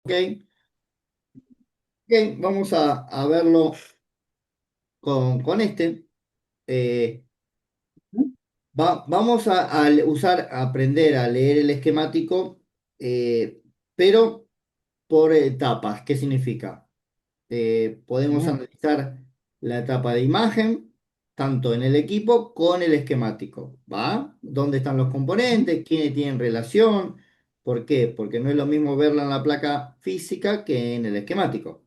Ok, ok, vamos a verlo con este. Eh, vamos a aprender a leer el esquemático, pero por etapas. ¿Qué significa? Podemos Ujú. analizar la etapa de imagen, tanto en el equipo con el esquemático. ¿Va? ¿Dónde están los Ujú. componentes? ¿Quiénes tienen relación? ¿Por qué? Porque no es lo mismo verla en la placa física que en el esquemático.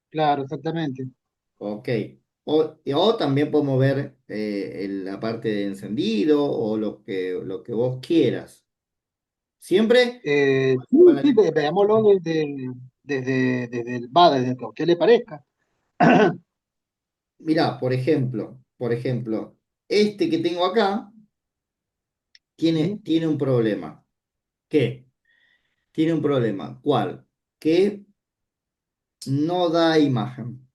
Claro, exactamente. Ok. O también podemos ver la parte de encendido o lo que vos quieras. Siempre Sí, para sí, el- veámoslo desde que a usted le parezca. Mirá, por ejemplo, este que tengo acá Ujú. tiene un problema. ¿Qué? Tiene un problema. ¿Cuál? Que no da imagen.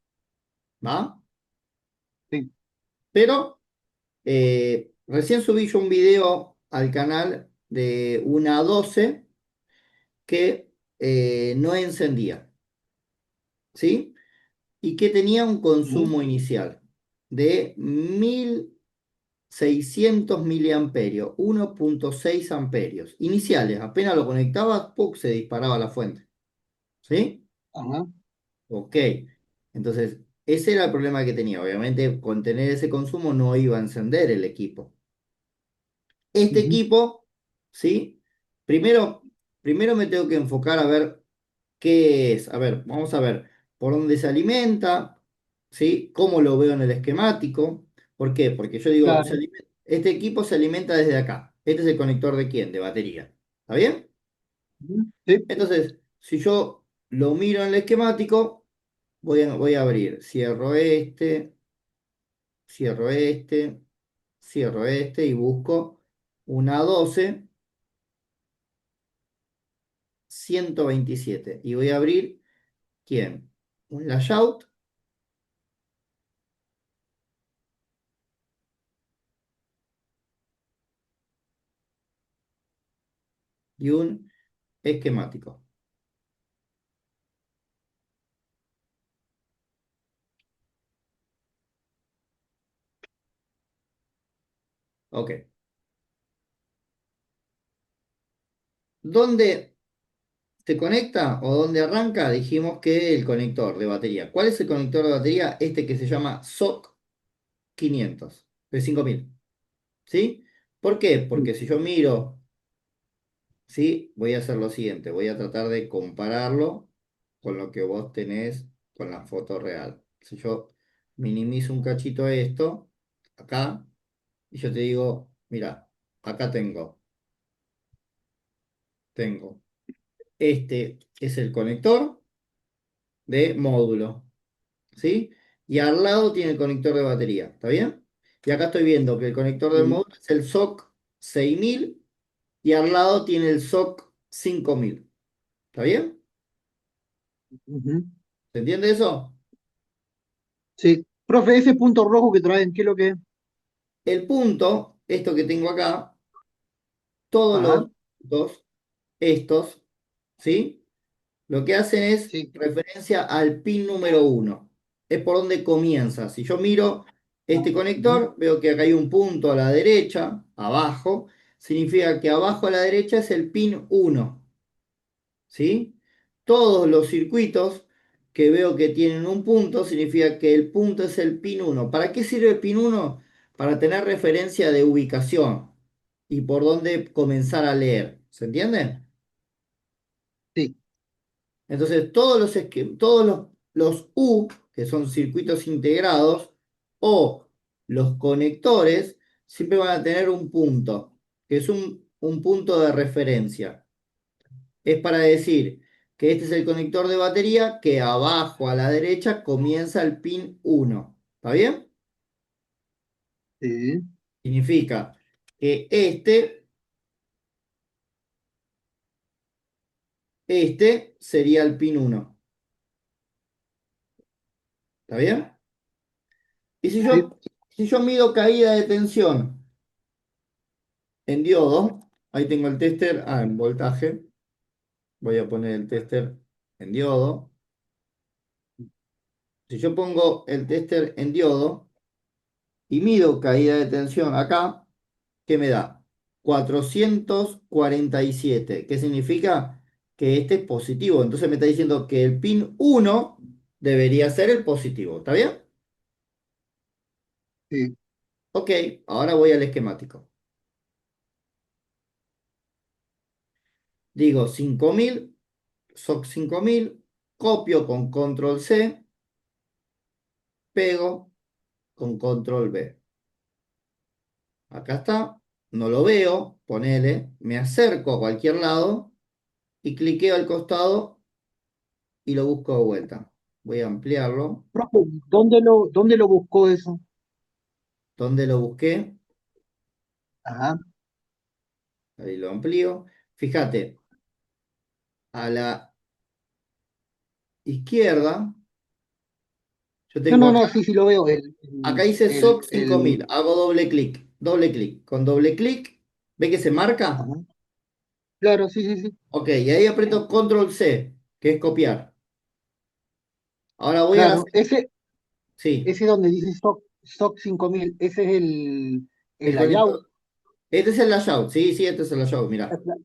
¿Va? Sí. Pero recién subí yo un video al canal de una 12 que no encendía. ¿Sí? Y que tenía un Ujú. consumo inicial de 1600 miliamperios, 1,6 amperios. Iniciales, apenas lo conectabas, ¡pum!, se disparaba la fuente. ¿Sí? Ajá. Ok. Entonces, ese era el problema que tenía. Obviamente, con tener ese consumo no iba a encender el equipo. Este Ujú. equipo, ¿sí? Primero, primero me tengo que enfocar a ver qué es. A ver, vamos a ver por dónde se alimenta, ¿sí? Cómo lo veo en el esquemático. ¿Por qué? Porque yo digo, Claro. este equipo se alimenta desde acá. Este es el conector de quién? De batería. ¿Está bien? Ujú. Sí. Entonces, si yo lo miro en el esquemático, voy a abrir. Cierro este, cierro este y busco una 12 127. Y voy a abrir, ¿quién? Un layout y un esquemático. Ok. ¿Dónde se conecta o dónde arranca? Dijimos que el conector de batería. ¿Cuál es el conector de batería? Este que se llama SOC 500, de 5000. ¿Sí? ¿Por qué? Sí. Porque si yo miro, ¿sí? Voy a hacer lo siguiente. Voy a tratar de compararlo con lo que vos tenés con la foto real. Si yo minimizo un cachito esto, acá, y yo te digo, mira, acá tengo. Este es el conector de módulo. ¿Sí? Y al lado tiene el conector de batería, ¿está bien? Y acá estoy viendo que el conector del Sí. módulo es el SOC 6000 y al lado tiene el SOC 5000, ¿está bien? Ujú. ¿Se entiende eso? Sí. Profe, ese punto rojo que traen, ¿qué es lo que es? El punto, esto que tengo acá, todos Ajá. los puntos, estos, ¿sí? Lo que hacen es Sí. referencia al pin número uno. Es por donde comienza. Si yo miro Ah, este ujú. conector, veo que acá hay un punto a la derecha, abajo. Significa que abajo a la derecha es el pin uno, ¿sí? Todos los circuitos que veo que tienen un punto, significa que el punto es el pin uno. ¿Para qué sirve el pin uno? Para tener referencia de ubicación y por dónde comenzar a leer. ¿Se entiende? Sí. Entonces, todos los U, que son circuitos integrados, o los conectores, siempre van a tener un punto, que es un punto de referencia. Es para decir que este es el conector de batería, que abajo a la derecha comienza el pin uno. ¿Está bien? Sí. Significa que este sería el pin uno. ¿Está bien? Y si Sí. yo mido caída de tensión en diodo, ahí tengo el tester, en voltaje. Voy a poner el tester en diodo. Si yo pongo el tester en diodo y mido caída de tensión acá, ¿qué me da? 447. ¿Qué significa? Que este es positivo. Entonces me está diciendo que el pin 1 debería ser el positivo. ¿Está bien? Sí. Ok, ahora voy al esquemático. Digo 5000, SOC 5000, copio con control C, pego con control V. Acá está, no lo veo, ponele, me acerco a cualquier lado y cliqueo al costado y lo busco de vuelta. Voy a ampliarlo. Profe, dónde lo buscó eso? ¿Dónde lo busqué? Ajá. Ahí lo amplío. Fíjate, a la izquierda, yo No, tengo no, acá, no, sí, sí lo veo. acá dice SOC 5000. Hago doble clic, doble clic. Con doble clic, ¿ve que se marca? Ajá. Claro, sí, sí, sí. Ok, y ahí aprieto control C, que es copiar. Ahora voy a Claro, hacer, ese, sí, ese donde dice stock 5000 ese es el el layout. conector. Este es el layout, sí, sí, este es el layout, Ah, mira.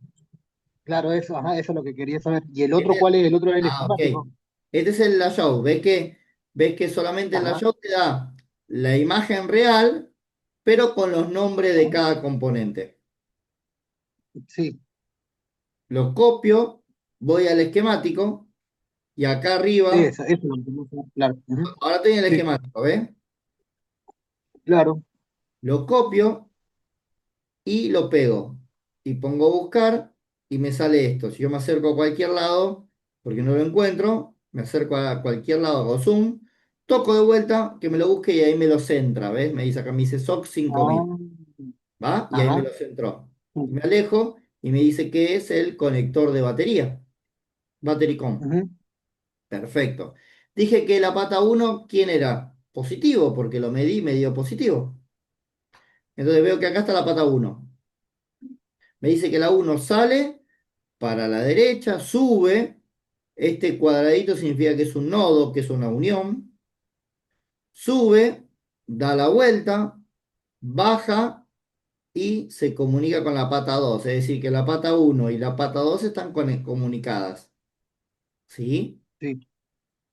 claro, eso, ajá, eso es lo que quería saber. ¿Y el otro cuál es? El otro es el Ah, ok. esquemático. Este es el layout. Ves que solamente el Ajá, layout te da la imagen real, pero con los nombres de ajá, cada componente. sí, Lo copio, voy al esquemático y acá arriba, eso es lo que quería saber, claro. Ujú, ahora estoy en el sí, esquemático, ¿ves? claro. Lo copio y lo pego. Y pongo buscar y me sale esto. Si yo me acerco a cualquier lado, porque no lo encuentro, me acerco a cualquier lado, hago zoom, toco de vuelta, que me lo busque y ahí me lo centra, ¿ves? Me dice acá, me dice SOC 5000, Ah, ¿va? Y ahí me ajá, lo centró. sí, Me alejo y me dice que es el conector de batería, Batericom. ujú, Perfecto. Dije que la pata uno, ¿quién era? Positivo, porque lo medí, me dio positivo. Entonces veo que acá está la pata uno. Me dice que la uno sale para la derecha, sube. Este cuadradito significa que es un nodo, que es una unión. Sube, da la vuelta, baja y se comunica con la pata 2. Es decir, que la pata uno y la pata 2 están comunicadas. ¿Sí? sí,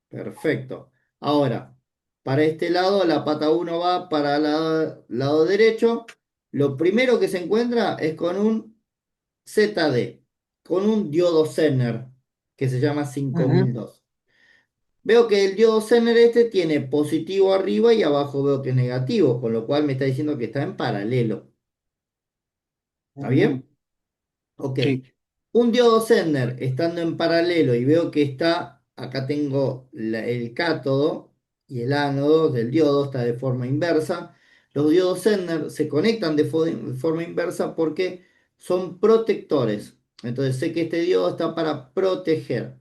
Perfecto. Ahora, para este lado, la pata uno va para el lado derecho. Lo primero que se encuentra es con un ZD, con un diodo Zener, que se llama ujú, 5002. Veo que el diodo Zener este tiene positivo arriba y abajo veo que es negativo, con lo cual me está diciendo que está en paralelo. ¿Está ujú, bien? Ok. sí, Un diodo Zener estando en paralelo y veo que está, acá tengo el cátodo y el ánodo del diodo, está de forma inversa. Los diodos Zener se conectan de forma inversa porque son protectores. Entonces sé que este diodo está para proteger.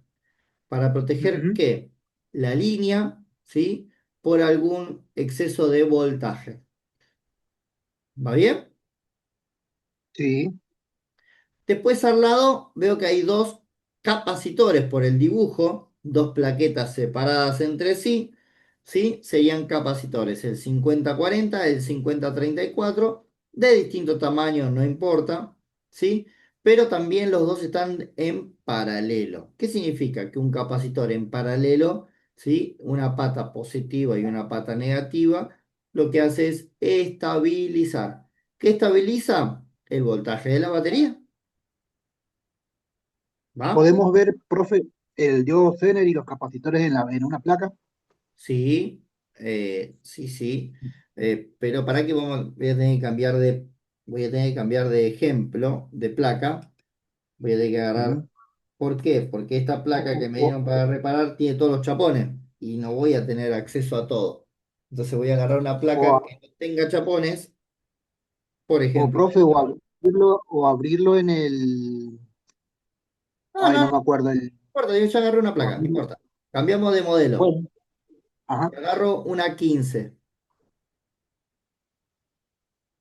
¿Para proteger ujú, qué? La línea, ¿sí? Por algún exceso de voltaje. ¿Va bien? sí, Después al lado veo que hay dos capacitores por el dibujo, dos plaquetas separadas entre sí, ¿sí? Serían capacitores, el 5040, el 5034, de distinto tamaño, no importa, ¿sí? Pero también los dos están en paralelo. ¿Qué significa? Que un capacitor en paralelo, ¿sí? Una pata positiva y una pata negativa, lo que hace es estabilizar. ¿Qué estabiliza? El voltaje de la batería. ¿Va? podemos ver, profe, el diodo Zener y los capacitores en una placa. Sí, sí, sí. Pero para que voy a tener que cambiar voy a tener que cambiar de ejemplo, de placa. Voy a tener que agarrar. Ujú. ¿Por qué? Porque esta placa que me O, dieron para reparar tiene todos los chapones y no voy a tener acceso a todo. Entonces voy a agarrar una placa o, que no tenga chapones, por o, ejemplo. profe, o abrirlo en el. No, Ay, no, no no me acuerdo el. importa, yo ya agarré una O placa, no abrirlo. importa. Cambiamos de modelo. Bueno, ajá, Agarro una 15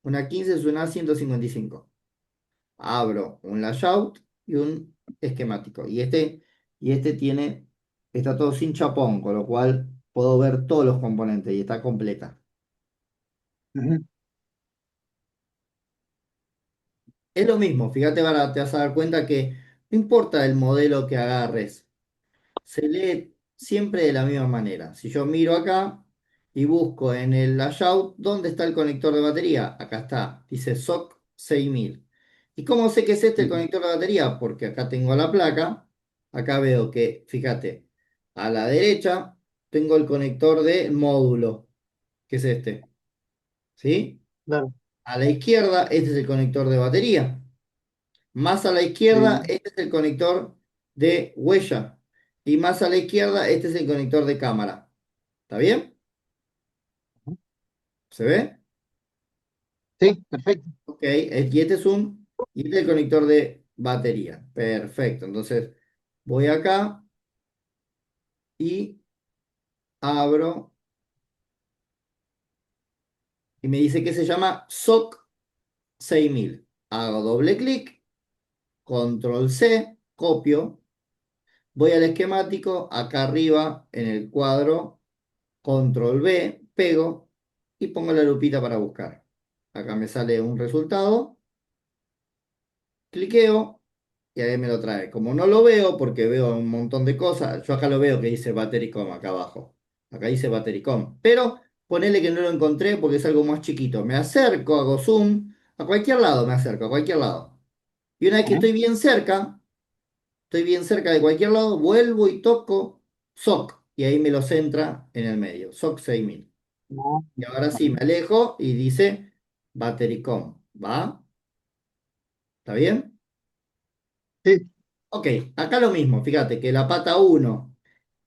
es una 155. Abro un layout y un esquemático. Y este está todo sin chapón, con lo cual puedo ver todos los componentes y está completa. Ujú. Es lo mismo, fíjate, ahora te vas a dar cuenta que no importa el modelo que agarres, se lee siempre de la misma manera. Si yo miro acá y busco en el layout dónde está el conector de batería, acá está, dice SOC 6000. ¿Y cómo sé que es este el Sí, conector de batería? Porque acá tengo la placa, acá veo que, fíjate, a la derecha tengo el conector de módulo, que es este, ¿sí? claro. A la izquierda, este es el conector de batería. Más a la izquierda, Sí. este es el conector de huella. Y más a la izquierda, este es el conector de cámara. ¿Está bien? Ujú. ¿Se ve? Sí, perfecto. Ok. Y este es el conector de batería. Perfecto. Entonces, voy acá y abro y me dice que se llama SOC 6000. Hago doble clic, control C, copio. Voy al esquemático, acá arriba en el cuadro control V, pego y pongo la lupita para buscar. Acá me sale un resultado, cliqueo y ahí me lo trae. Como no lo veo porque veo un montón de cosas, yo acá lo veo que dice Batericom acá abajo. Acá dice Batericom. Pero ponele que no lo encontré porque es algo más chiquito. Me acerco, hago zoom, a cualquier lado me acerco, a cualquier lado. Y una vez que Ujú. estoy bien cerca de cualquier lado, vuelvo y toco SOC y ahí me lo centra en el medio. SOC 6000. No, Y ahora sí, me ujú. alejo y dice Batericom. ¿Va? ¿Está bien? Sí, Ok, acá lo mismo. Fíjate que la pata uno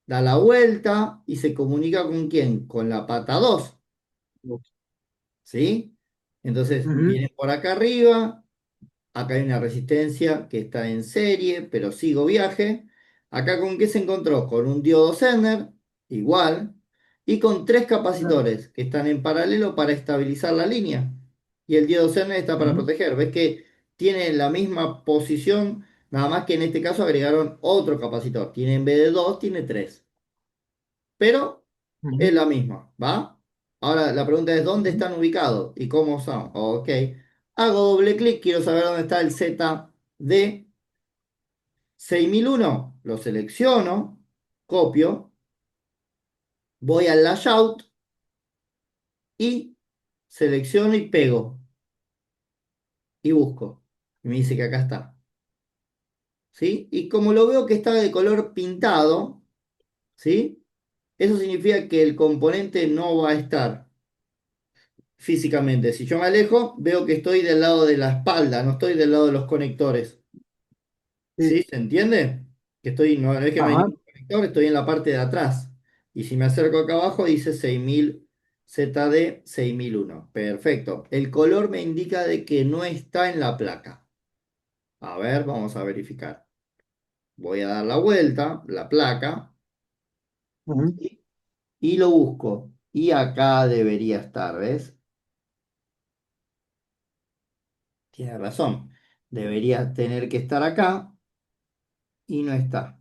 da la vuelta y se comunica con quién? Con la pata 2. ¿Sí? Entonces ujú. vienen por acá arriba. Acá hay una resistencia que está en serie, pero sigo viaje. Acá con qué se encontró? Con un diodo Zener, igual, y con tres Claro. capacitores que están en paralelo para estabilizar la línea. Y el diodo Zener está para Ujú. proteger. ¿Ves que tiene la misma posición? Nada más que en este caso agregaron otro capacitor. Tiene en vez de dos, tiene tres. Pero es Ujú. la misma, ¿va? Ahora la pregunta es, ¿dónde Ujú. están ubicados y cómo son? Ok. Hago doble clic, quiero saber dónde está el ZD 6001. Lo selecciono, copio, voy al layout y selecciono y pego y busco. Y me dice que acá está. ¿Sí? Y como lo veo que está de color pintado, ¿sí? Eso significa que el componente no va a estar físicamente. Si yo me alejo, veo que estoy del lado de la espalda, no estoy del lado de los conectores. Sí. ¿Sí? ¿Se entiende? Que estoy, no es que no hay Ajá. ningún conector, estoy en la parte de atrás. Y si me acerco acá abajo, dice 6000 ZD 6001. Perfecto. El color me indica de que no está en la placa. A ver, vamos a verificar. Voy a dar la vuelta, la placa, Ujú. y lo busco. Y acá debería estar, ¿ves? Tiene razón. Debería tener que estar acá y no está.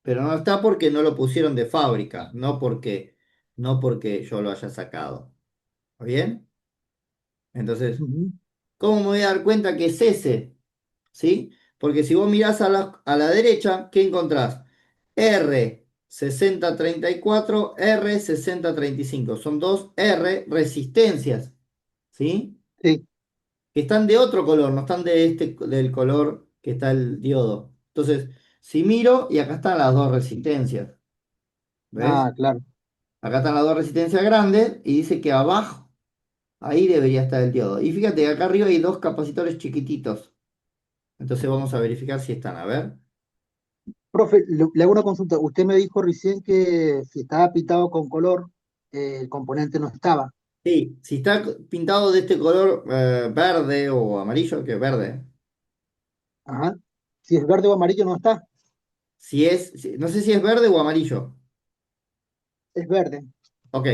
Pero no está porque no lo pusieron de fábrica, no porque yo lo haya sacado. ¿Está bien? Entonces, Ujú. ¿cómo me voy a dar cuenta que es ese? ¿Sí? Porque si vos mirás a la derecha, ¿qué encontrás? R6034, R6035. Son dos R resistencias, ¿sí? Sí. Que están de otro color, no están del color que está el diodo. Entonces, si miro, y acá están las dos resistencias, ¿ves? Ah, claro. Acá están las dos resistencias grandes y dice que abajo, ahí debería estar el diodo. Y fíjate, acá arriba hay dos capacitores chiquititos. Entonces vamos a verificar si están. A ver. Profe, le hago una consulta. Usted me dijo recién que si estaba pintado con color, el componente no estaba. Sí, si está pintado de este color verde o amarillo, que es verde. Ajá. Si es verde o amarillo, no está. No sé si es verde o amarillo. Es verde. Ok.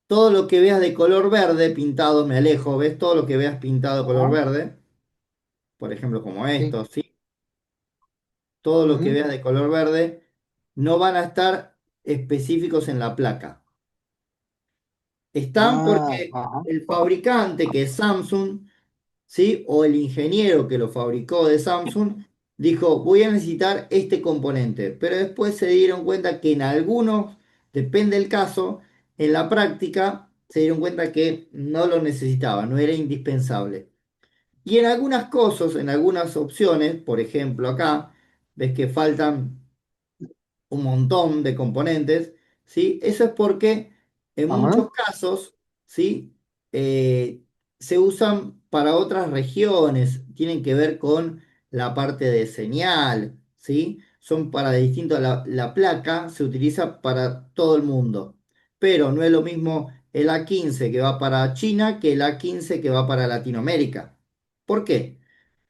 Todo lo que veas de color verde pintado, me alejo, ¿ves? Todo lo que veas pintado de color Ajá. verde, por ejemplo, como Sí. esto, ¿sí? todo lo que Ujú. veas de color verde, no van a estar específicos en la placa. Están Ah, porque ajá, el fabricante, que es Samsung, ¿sí? O el ingeniero que lo fabricó de Samsung, dijo, voy a necesitar este componente. Pero después se dieron cuenta que en algunos, depende del caso, en la práctica se dieron cuenta que no lo necesitaba, no era indispensable. Y en algunas cosas, en algunas opciones, por ejemplo acá, ves que faltan un montón de componentes, ¿sí? Eso es porque en ajá, muchos casos, ¿sí? Eh, se usan para otras regiones, tienen que ver con la parte de señal, ¿sí? Son para distintos, la placa se utiliza para todo el mundo, pero no es lo mismo el A15 que va para China que el A15 que va para Latinoamérica. ¿Por qué?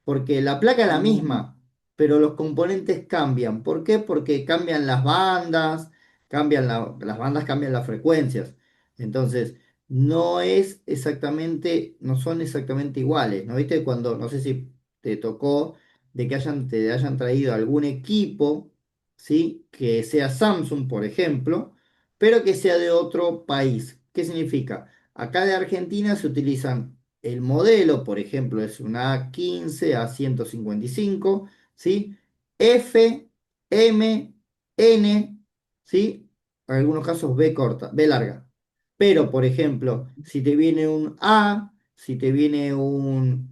Porque la placa es la mm, misma, pero los componentes cambian. ¿Por qué? Porque cambian las bandas, las bandas cambian las frecuencias. Entonces, no son exactamente iguales, ¿no? ¿Viste? Cuando, no sé si te tocó de que te hayan traído algún equipo, ¿sí? Que sea Samsung, por ejemplo, pero que sea de otro país. ¿Qué significa? Acá de Argentina se utilizan el modelo, por ejemplo, es una A15, A155, ¿sí? F, M, N, ¿sí? En algunos casos B corta, B larga. Pero, por ejemplo, si te viene un A, si te viene un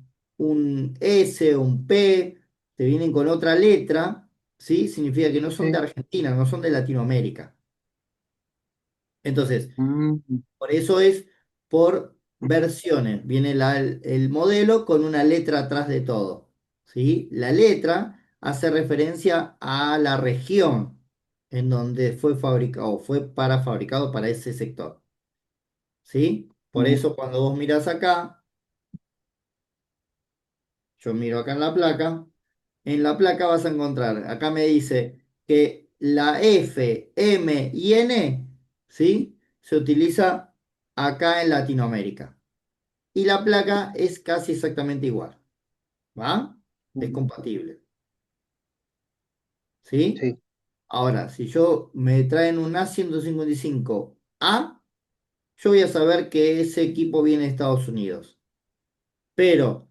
S, un P, te vienen con otra letra, ¿sí? Significa que no son de sí, Argentina, no son de Latinoamérica. Entonces, mm, por eso es por versiones. Viene el modelo con una letra atrás de todo. ¿Sí? La letra hace referencia a la región en donde fue fabricado, o fue fabricado para ese sector. ¿Sí? Por mm, eso cuando vos mirás acá, yo miro acá en la placa vas a encontrar, acá me dice que la F, M y N, ¿sí? Se utiliza acá en Latinoamérica. Y la placa es casi exactamente igual, ¿va? Es mm, compatible, ¿sí? sí, Ahora, si yo me traen un A155A, yo voy a saber que ese equipo viene de Estados Unidos. Pero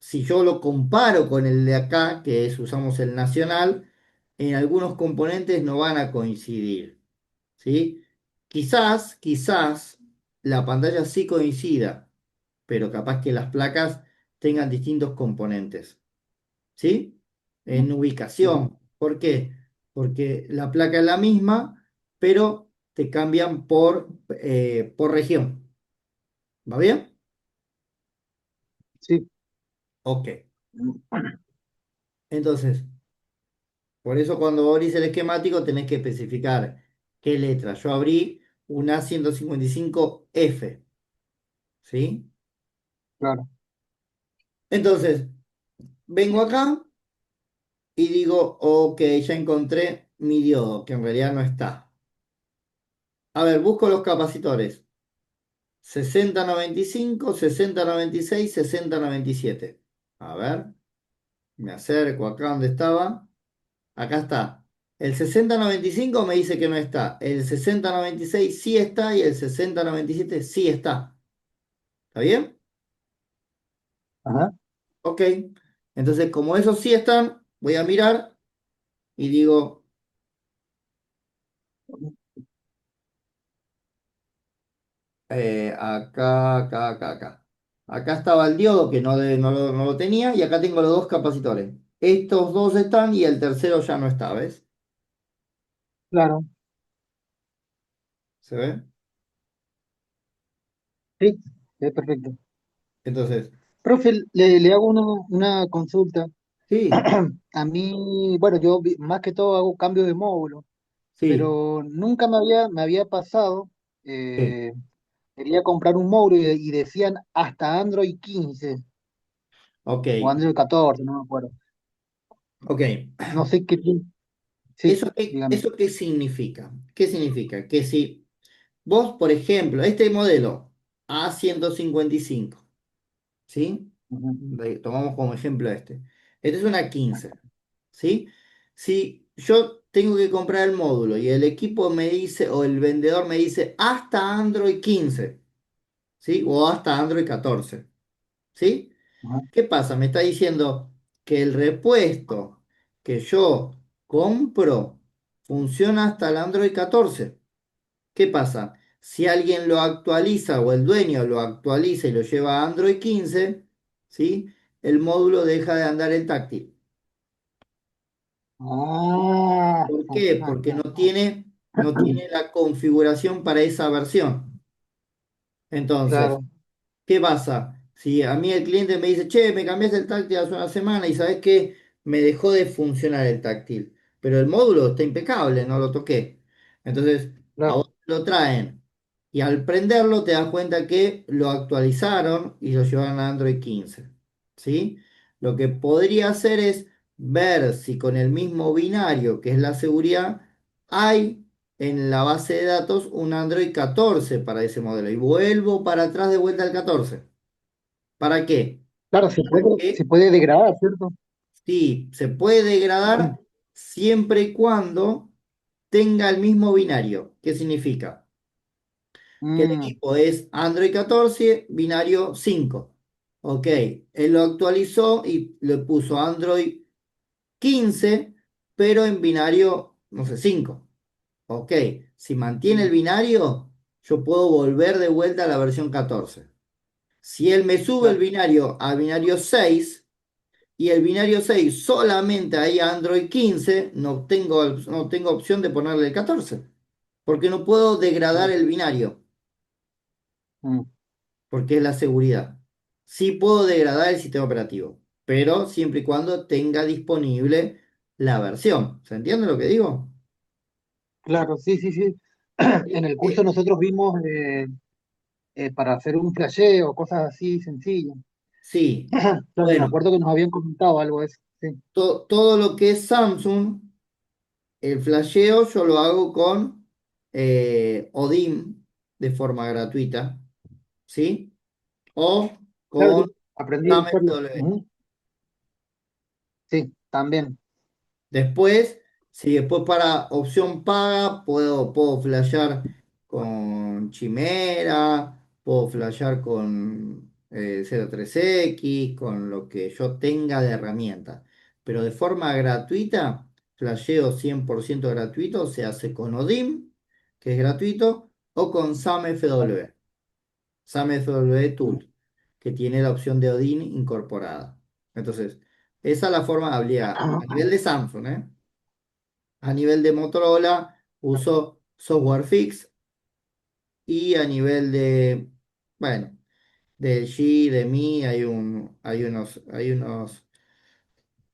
si yo lo comparo con el de acá, que es usamos el nacional, en algunos componentes no van a coincidir, ¿sí? Quizás la pantalla sí coincida, pero capaz que las placas tengan distintos componentes. ¿Sí? mm, En ujú, ubicación. ¿Por qué? Porque la placa es la misma, pero te cambian por región. ¿Va bien? sí, Ok. mm, Entonces, por eso cuando abrís el esquemático tenés que especificar qué letra. Yo abrí una 155F, ¿sí? claro, Entonces, vengo acá y digo, ok, ya encontré mi diodo, que en realidad no está. A ver, busco los capacitores. 6095, 6096, 6097. A ver, me acerco acá donde estaba. Acá está. El 6095 me dice que no está. El 6096 sí está y el 6097 sí está. ¿Está bien? ajá, Ok. Entonces, como esos sí están, voy a mirar y digo, acá. Acá estaba el diodo que no lo tenía y acá tengo los dos capacitores. Estos dos están y el tercero ya no está, ¿ves? claro, ¿Se ve? sí, es perfecto. Entonces, Profe, le hago una consulta. sí, A mí, bueno, más que todo hago cambio de módulo, sí, pero nunca me había pasado. sí, eh, Quería comprar un módulo y decían hasta Android 15 ok, o Android 14, no me acuerdo. ok. No sé qué tiene. Sí, dígame. ¿Eso qué significa? ¿Qué significa? Que si vos, por ejemplo, este modelo A155, ¿sí? Ujú, Tomamos como ejemplo este. Este es una 15, ¿sí? Si yo tengo que comprar el módulo y el equipo me dice, o el vendedor me dice, hasta Android 15, ¿sí? O hasta Android 14, ¿sí? Ajá. ¿Qué pasa? Me está diciendo que el repuesto que yo compro funciona hasta el Android 14. ¿Qué pasa? Si alguien lo actualiza o el dueño lo actualiza y lo lleva a Android 15, ¿sí? El módulo deja de andar en táctil. Ah, ¿Por ah, qué? ah, Porque ah, no tiene la configuración para esa versión. Entonces, claro, ¿qué pasa? Si a mí el cliente me dice, che, me cambiaste el táctil hace una semana y sabes que me dejó de funcionar el táctil, pero el módulo está impecable, no lo toqué. Entonces, a claro, vos te lo traen y al prenderlo te das cuenta que lo actualizaron y lo llevaron a Android 15. ¿Sí? Lo que podría hacer es ver si con el mismo binario, que es la seguridad, hay en la base de datos un Android 14 para ese modelo y vuelvo para atrás de vuelta al 14. ¿Para qué? claro, Para se que puede degradar, ¿cierto? sí, se puede degradar siempre y cuando tenga el mismo binario. ¿Qué significa? Que el Mm, equipo es Android 14, binario 5. Ok, él lo actualizó y le puso Android 15, pero en binario, no sé, 5. Ok, si mantiene el mm, binario, yo puedo volver de vuelta a la versión 14. Si él me sube el claro, binario a binario 6 y el binario 6 solamente hay Android 15, no tengo opción de ponerle el 14, porque no puedo degradar claro, el binario, mm, porque es la seguridad. Sí puedo degradar el sistema operativo, pero siempre y cuando tenga disponible la versión. ¿Se entiende lo que digo? claro, sí, sí, sí. En el curso Eh, nosotros vimos para hacer un flasheo, cosas así sencillas. sí, Claro, me bueno, acuerdo que nos habían comentado algo de eso. Sí. todo lo que es Samsung. El flasheo yo lo hago con Odin de forma gratuita, ¿sí? O Claro, con yo aprendí a usarlo. SumFW. Ujú. Sí, también. Después, si después para opción paga, puedo flashear con Chimera, puedo flashear con 03X, con lo que yo tenga de herramienta. Pero de forma gratuita, flasheo 100% gratuito, se hace con Odin, que es gratuito, o con SumFW, SumFW Ujú. Tool, que tiene la opción de Odin incorporada. Entonces, esa es la forma de habilidad a nivel de Samsung, ¿eh? A nivel de Motorola uso software fix y a nivel de, bueno, de G, de Mi, hay unos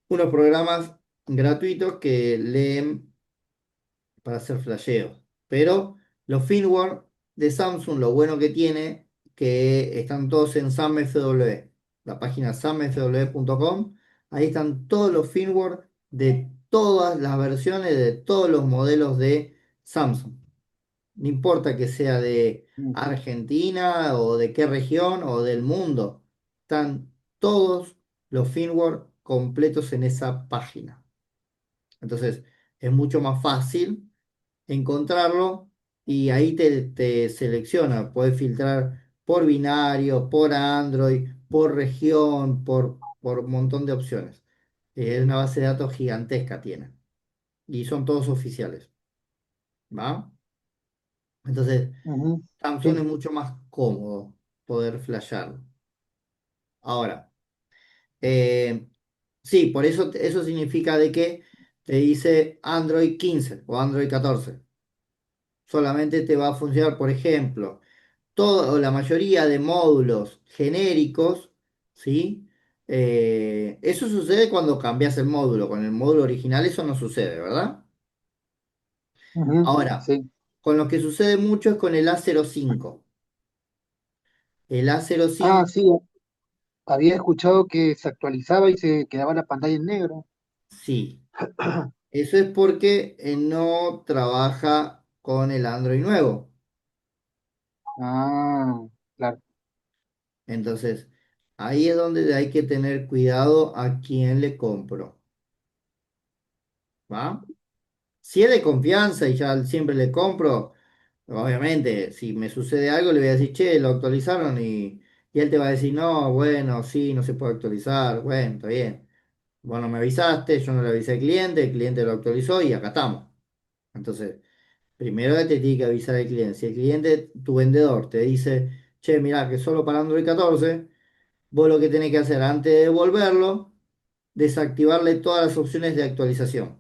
programas gratuitos que leen para hacer flasheos. Pero los firmware de Samsung, lo bueno que tiene, que están todos en SAMFW, la página samfw.com, ahí están todos los firmware de todas las versiones de todos los modelos de Samsung. No importa que sea de Mm, Argentina o de qué región o del mundo, están todos los firmware completos en esa página. Entonces, es mucho más fácil encontrarlo y ahí te selecciona. Puedes filtrar por binario, por Android, por región, por un montón de opciones. Es una base de datos gigantesca tiene y son todos oficiales, ¿va? Entonces, ujú. Samsung es Sí, mucho más cómodo poder flashearlo. Ahora, eh, sí, por eso eso significa de que te dice Android 15 o Android 14. Solamente te va a funcionar, por ejemplo, toda o la mayoría de módulos genéricos, ¿sí? Eso sucede cuando cambias el módulo. Con el módulo original eso no sucede, ¿verdad? ujú, Ahora, sí. con lo que sucede mucho es con el A05. El Ah, A05, sí, había escuchado que se actualizaba y se quedaba la pantalla en negro. sí. Eso es porque no trabaja con el Android nuevo. Ah, claro. Entonces, ahí es donde hay que tener cuidado a quién le compro. ¿va? Si es de confianza y ya siempre le compro, obviamente, si me sucede algo, le voy a decir, che, lo actualizaron y él te va a decir, no, bueno, sí, no se puede actualizar, bueno, está bien. Vos no me avisaste, yo no le avisé al cliente, el cliente lo actualizó y acá estamos. Entonces, primero te tiene que avisar el cliente. Si el cliente, tu vendedor, te dice, che, mirá, que solo para Android 14, vos lo que tenés que hacer antes de devolverlo, desactivarle todas las opciones de actualización.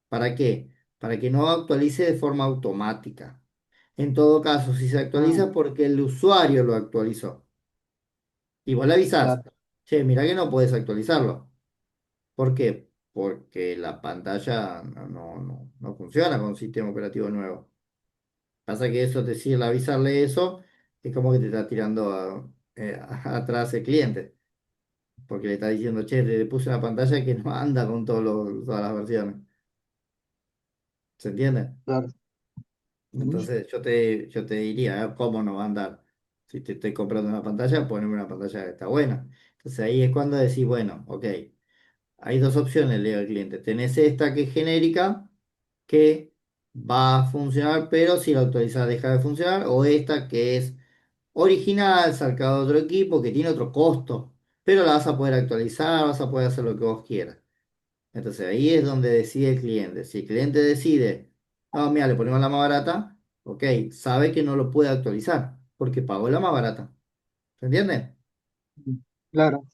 ¿Para qué? Para que no actualice de forma automática. En todo caso, si se Ah, actualiza porque el usuario lo actualizó. Y vos le avisás, claro, che, mirá que no podés actualizarlo. ¿Por qué? Porque la pantalla no funciona con un sistema operativo nuevo. Pasa que eso, decirle, avisarle eso, es como que te está tirando atrás el cliente. Porque le está diciendo, che, le puse una pantalla que no anda con todas las versiones. ¿Se entiende? claro. Ujú. Entonces yo te diría, ¿cómo no va a andar? Si te estoy comprando una pantalla, poneme una pantalla que está buena. Entonces ahí es cuando decís, bueno, ok, hay dos opciones, le digo al cliente. Tenés esta que es genérica, que va a funcionar, pero si la actualizás deja de funcionar, o esta que es original, sacada de otro equipo, que tiene otro costo, pero la vas a poder actualizar, vas a poder hacer lo que vos quieras. Entonces ahí es donde decide el cliente. Si el cliente decide, no, mira, le ponemos la más barata, ok, sabe que no lo puede actualizar porque pagó la más barata. ¿Se entiende? Claro,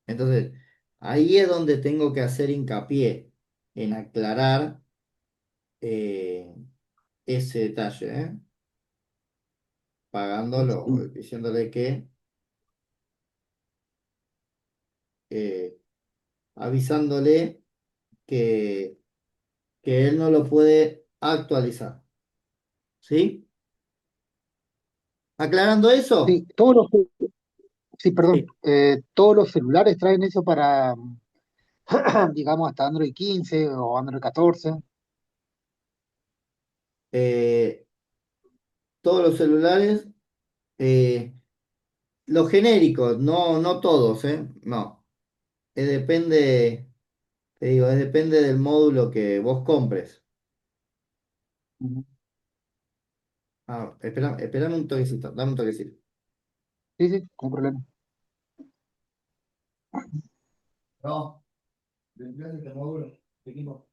Entonces ahí es donde tengo que hacer hincapié en aclarar eh, ese detalle, ¿eh? Pagándolo, sí, diciéndole que, eh, avisándole que, que él no lo puede actualizar. ¿Sí? Aclarando eso. sí, sí, perdón, Sí. todos los celulares traen eso para, digamos, hasta Android 15 o Android 14. eh, todos los celulares, eh, los genéricos, no todos, ¿eh? No. Depende, te digo, depende del módulo que vos compres. Ujú. Ah, espérame un toquecito, dame un toquecito. Sí, sí, no problema. No, del módulo, equipo.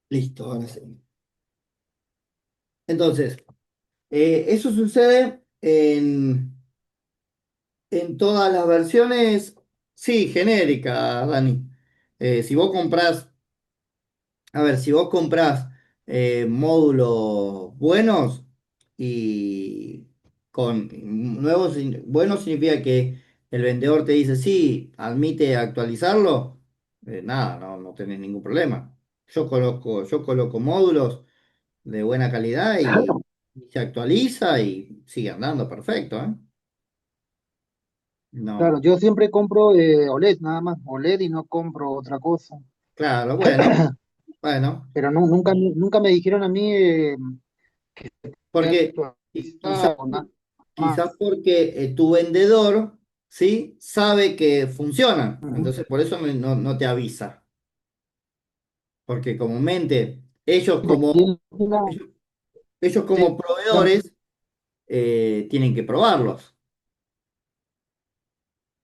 Listo, ahora sí. Entonces, eso sucede en todas las versiones, sí, genéricas, Dani. Si vos comprás, a ver, si vos comprás módulos buenos y con nuevos, buenos significa que el vendedor te dice, sí, admite actualizarlo, nada, no tenés ningún problema. Yo coloco módulos de buena calidad y se actualiza y sigue andando perfecto, ¿eh? Claro, No, yo siempre compro OLED nada más, OLED y no compro otra cosa. claro, bueno, Pero nunca me dijeron a mí que porque quizás actualizar o nada más. quizás porque tu vendedor, ¿sí? Sabe que funcionan, Ujú. entonces por eso no te avisa, porque comúnmente ellos Porque como, tiene una- ellos, ellos como Sí, no, proveedores tienen que probarlos.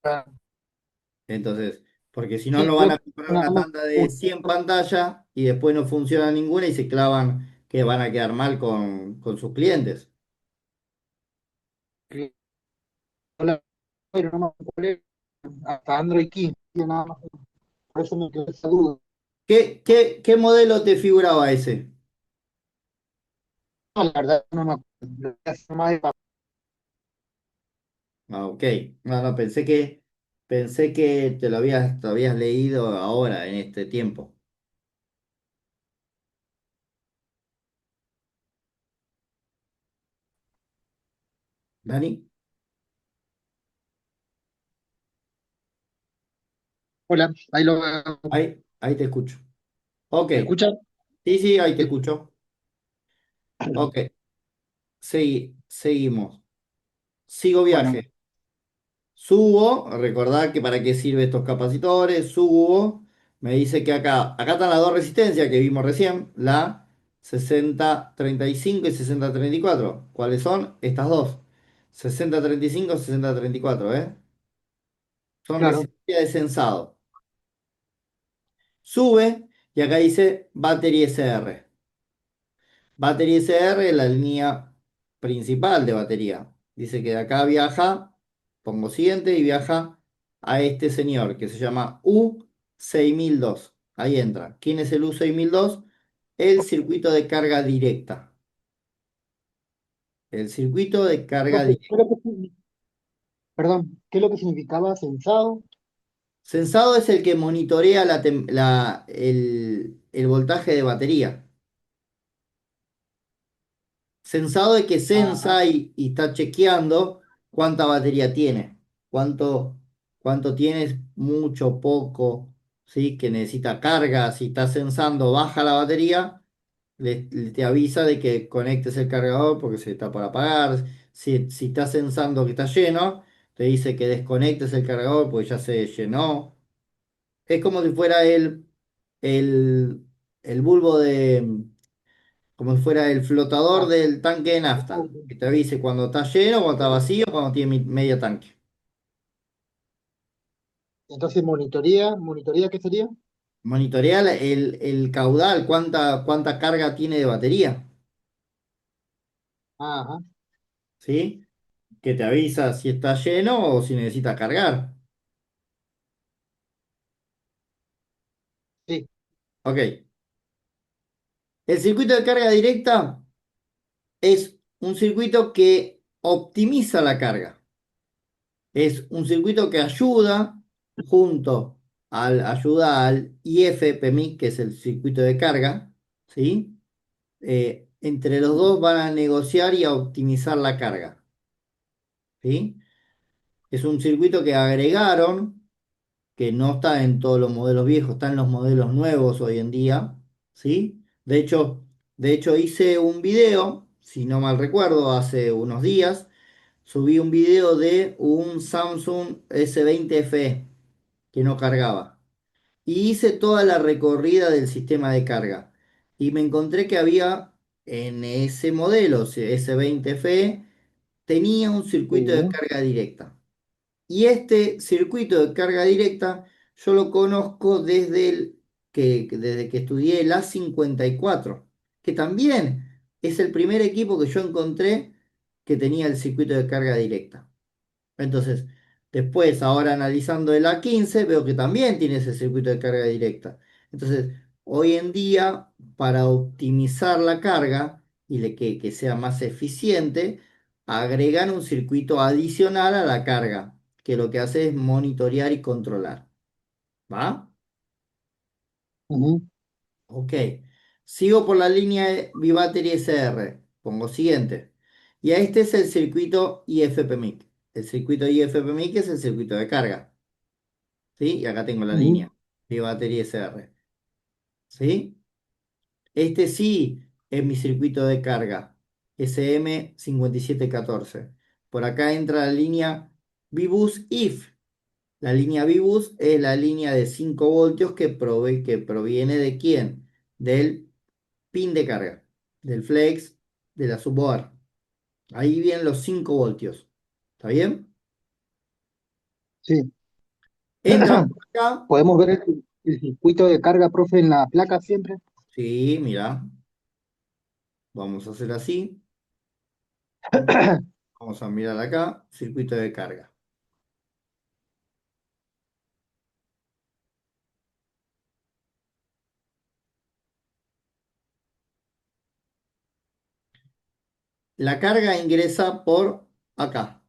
ah, Entonces, porque si no, sí, no van creo a que comprar nada una más tanda de 100 pantallas y después no funciona ninguna y se clavan que van a quedar mal con sus clientes. que pero no me acuerdo, hasta Android 15, nada más, por eso me quedó esa duda. ¿Qué modelo te figuraba ese? No, la verdad no me acuerdo. Lo que hace más de Ah, ok. No, no, pensé que te lo habías leído ahora, en este tiempo. ¿Dani? hola, ahí lo ¿me Ahí te escucho. Ok. escuchan? Sí, sí, ahí te Sí. escucho. Ok. Seguimos. Sigo Bueno, viaje. Subo, recordad que para qué sirven estos capacitores, subo, me dice que acá están las dos resistencias que vimos recién, la 6035 y 6034. ¿Cuáles son? Estas dos, 6035 y 6034, ¿eh? Son claro, resistencias de sensado. Sube y acá dice Battery SR. Battery SR es la línea principal de batería. Dice que de acá viaja, pongo siguiente, y viaja a este señor que se llama U6002. Ahí entra. ¿Quién es el U6002? El circuito de carga directa. El circuito de carga profe, directa. perdón, ¿qué es lo que significaba sensado? Sensado es el que monitorea el voltaje de batería. Sensado es que Ajá, sensa y está chequeando cuánta batería tiene, cuánto, cuánto tienes, mucho, poco, ¿sí? Que necesita carga. Si está sensando, baja la batería, te avisa de que conectes el cargador porque se está para apagar. Si está sensando que está lleno, te dice que desconectes el cargador porque ya se llenó. Es como si fuera el, el bulbo de como si fuera el flotador ah, del tanque de nafta, que te avise cuando está lleno, cuando está vacío, cuando tiene medio tanque. entonces monitoría, ¿qué sería? Monitorea el caudal, cuánta carga tiene de batería, Ajá, ¿sí? Que te avisa si está lleno o si necesita cargar. sí. Ok. El circuito de carga directa es un circuito que optimiza la carga. Es un circuito que ayuda al IFPMI, que es el circuito de carga, ¿sí? Entre los dos van a negociar y a optimizar la carga, ¿sí? Es un circuito que agregaron, que no está en todos los modelos viejos, está en los modelos nuevos hoy en día, ¿sí? De hecho hice un video, si no mal recuerdo, hace unos días, subí un video de un Samsung S20 FE que no cargaba. Y hice toda la recorrida del sistema de carga. Y me encontré que había en ese modelo, S20 FE, tenía un circuito de Sí. carga directa. Y este circuito de carga directa yo lo conozco desde que estudié el A54, que también es el primer equipo que yo encontré que tenía el circuito de carga directa. Entonces, después, ahora analizando el A15, veo que también tiene ese circuito de carga directa. Entonces, hoy en día, para optimizar la carga y que sea más eficiente, agregan un circuito adicional a la carga, que lo que hace es monitorear y controlar. ¿Va? Ujú, Ok. Sigo por la línea de Bibattery SR. Pongo siguiente. Y a este es el circuito IFPMIC. El circuito IFPMIC es el circuito de carga. ¿Sí? Y acá tengo la ujú, línea Bibattery SR. ¿Sí? Este sí es mi circuito de carga. SM5714. Por acá entra la línea Vbus IF. La línea Vbus es la línea de 5 voltios que proviene de quién? Del pin de carga, del flex, de la subbar. Ahí vienen los 5 voltios. ¿Está bien? Sí. Entran por acá. ¿Podemos ver el circuito de carga, profe, en la placa siempre? Sí, mira, vamos a hacer así. Vamos a mirar acá, circuito de carga. La carga ingresa por acá,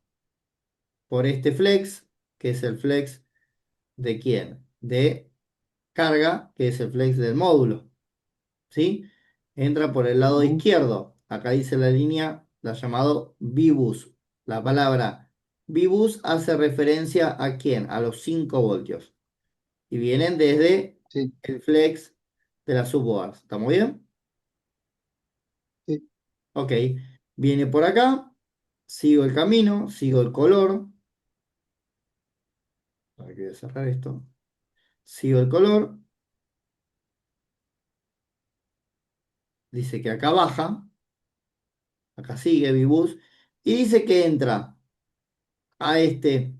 por este flex, que es el flex de quién? De carga, que es el flex del módulo. ¿Sí? Entra por el lado Ujú. izquierdo. Acá dice la línea, la llamado VBus. La palabra VBus hace referencia a quién? A los 5 voltios. Y vienen desde Sí, el flex de las subboards. ¿Estamos bien? sí. Ok. Viene por acá. Sigo el camino, sigo el color. Hay que cerrar esto. Sigo el color. Dice que acá baja. Acá sigue VBus. Y dice que entra a este.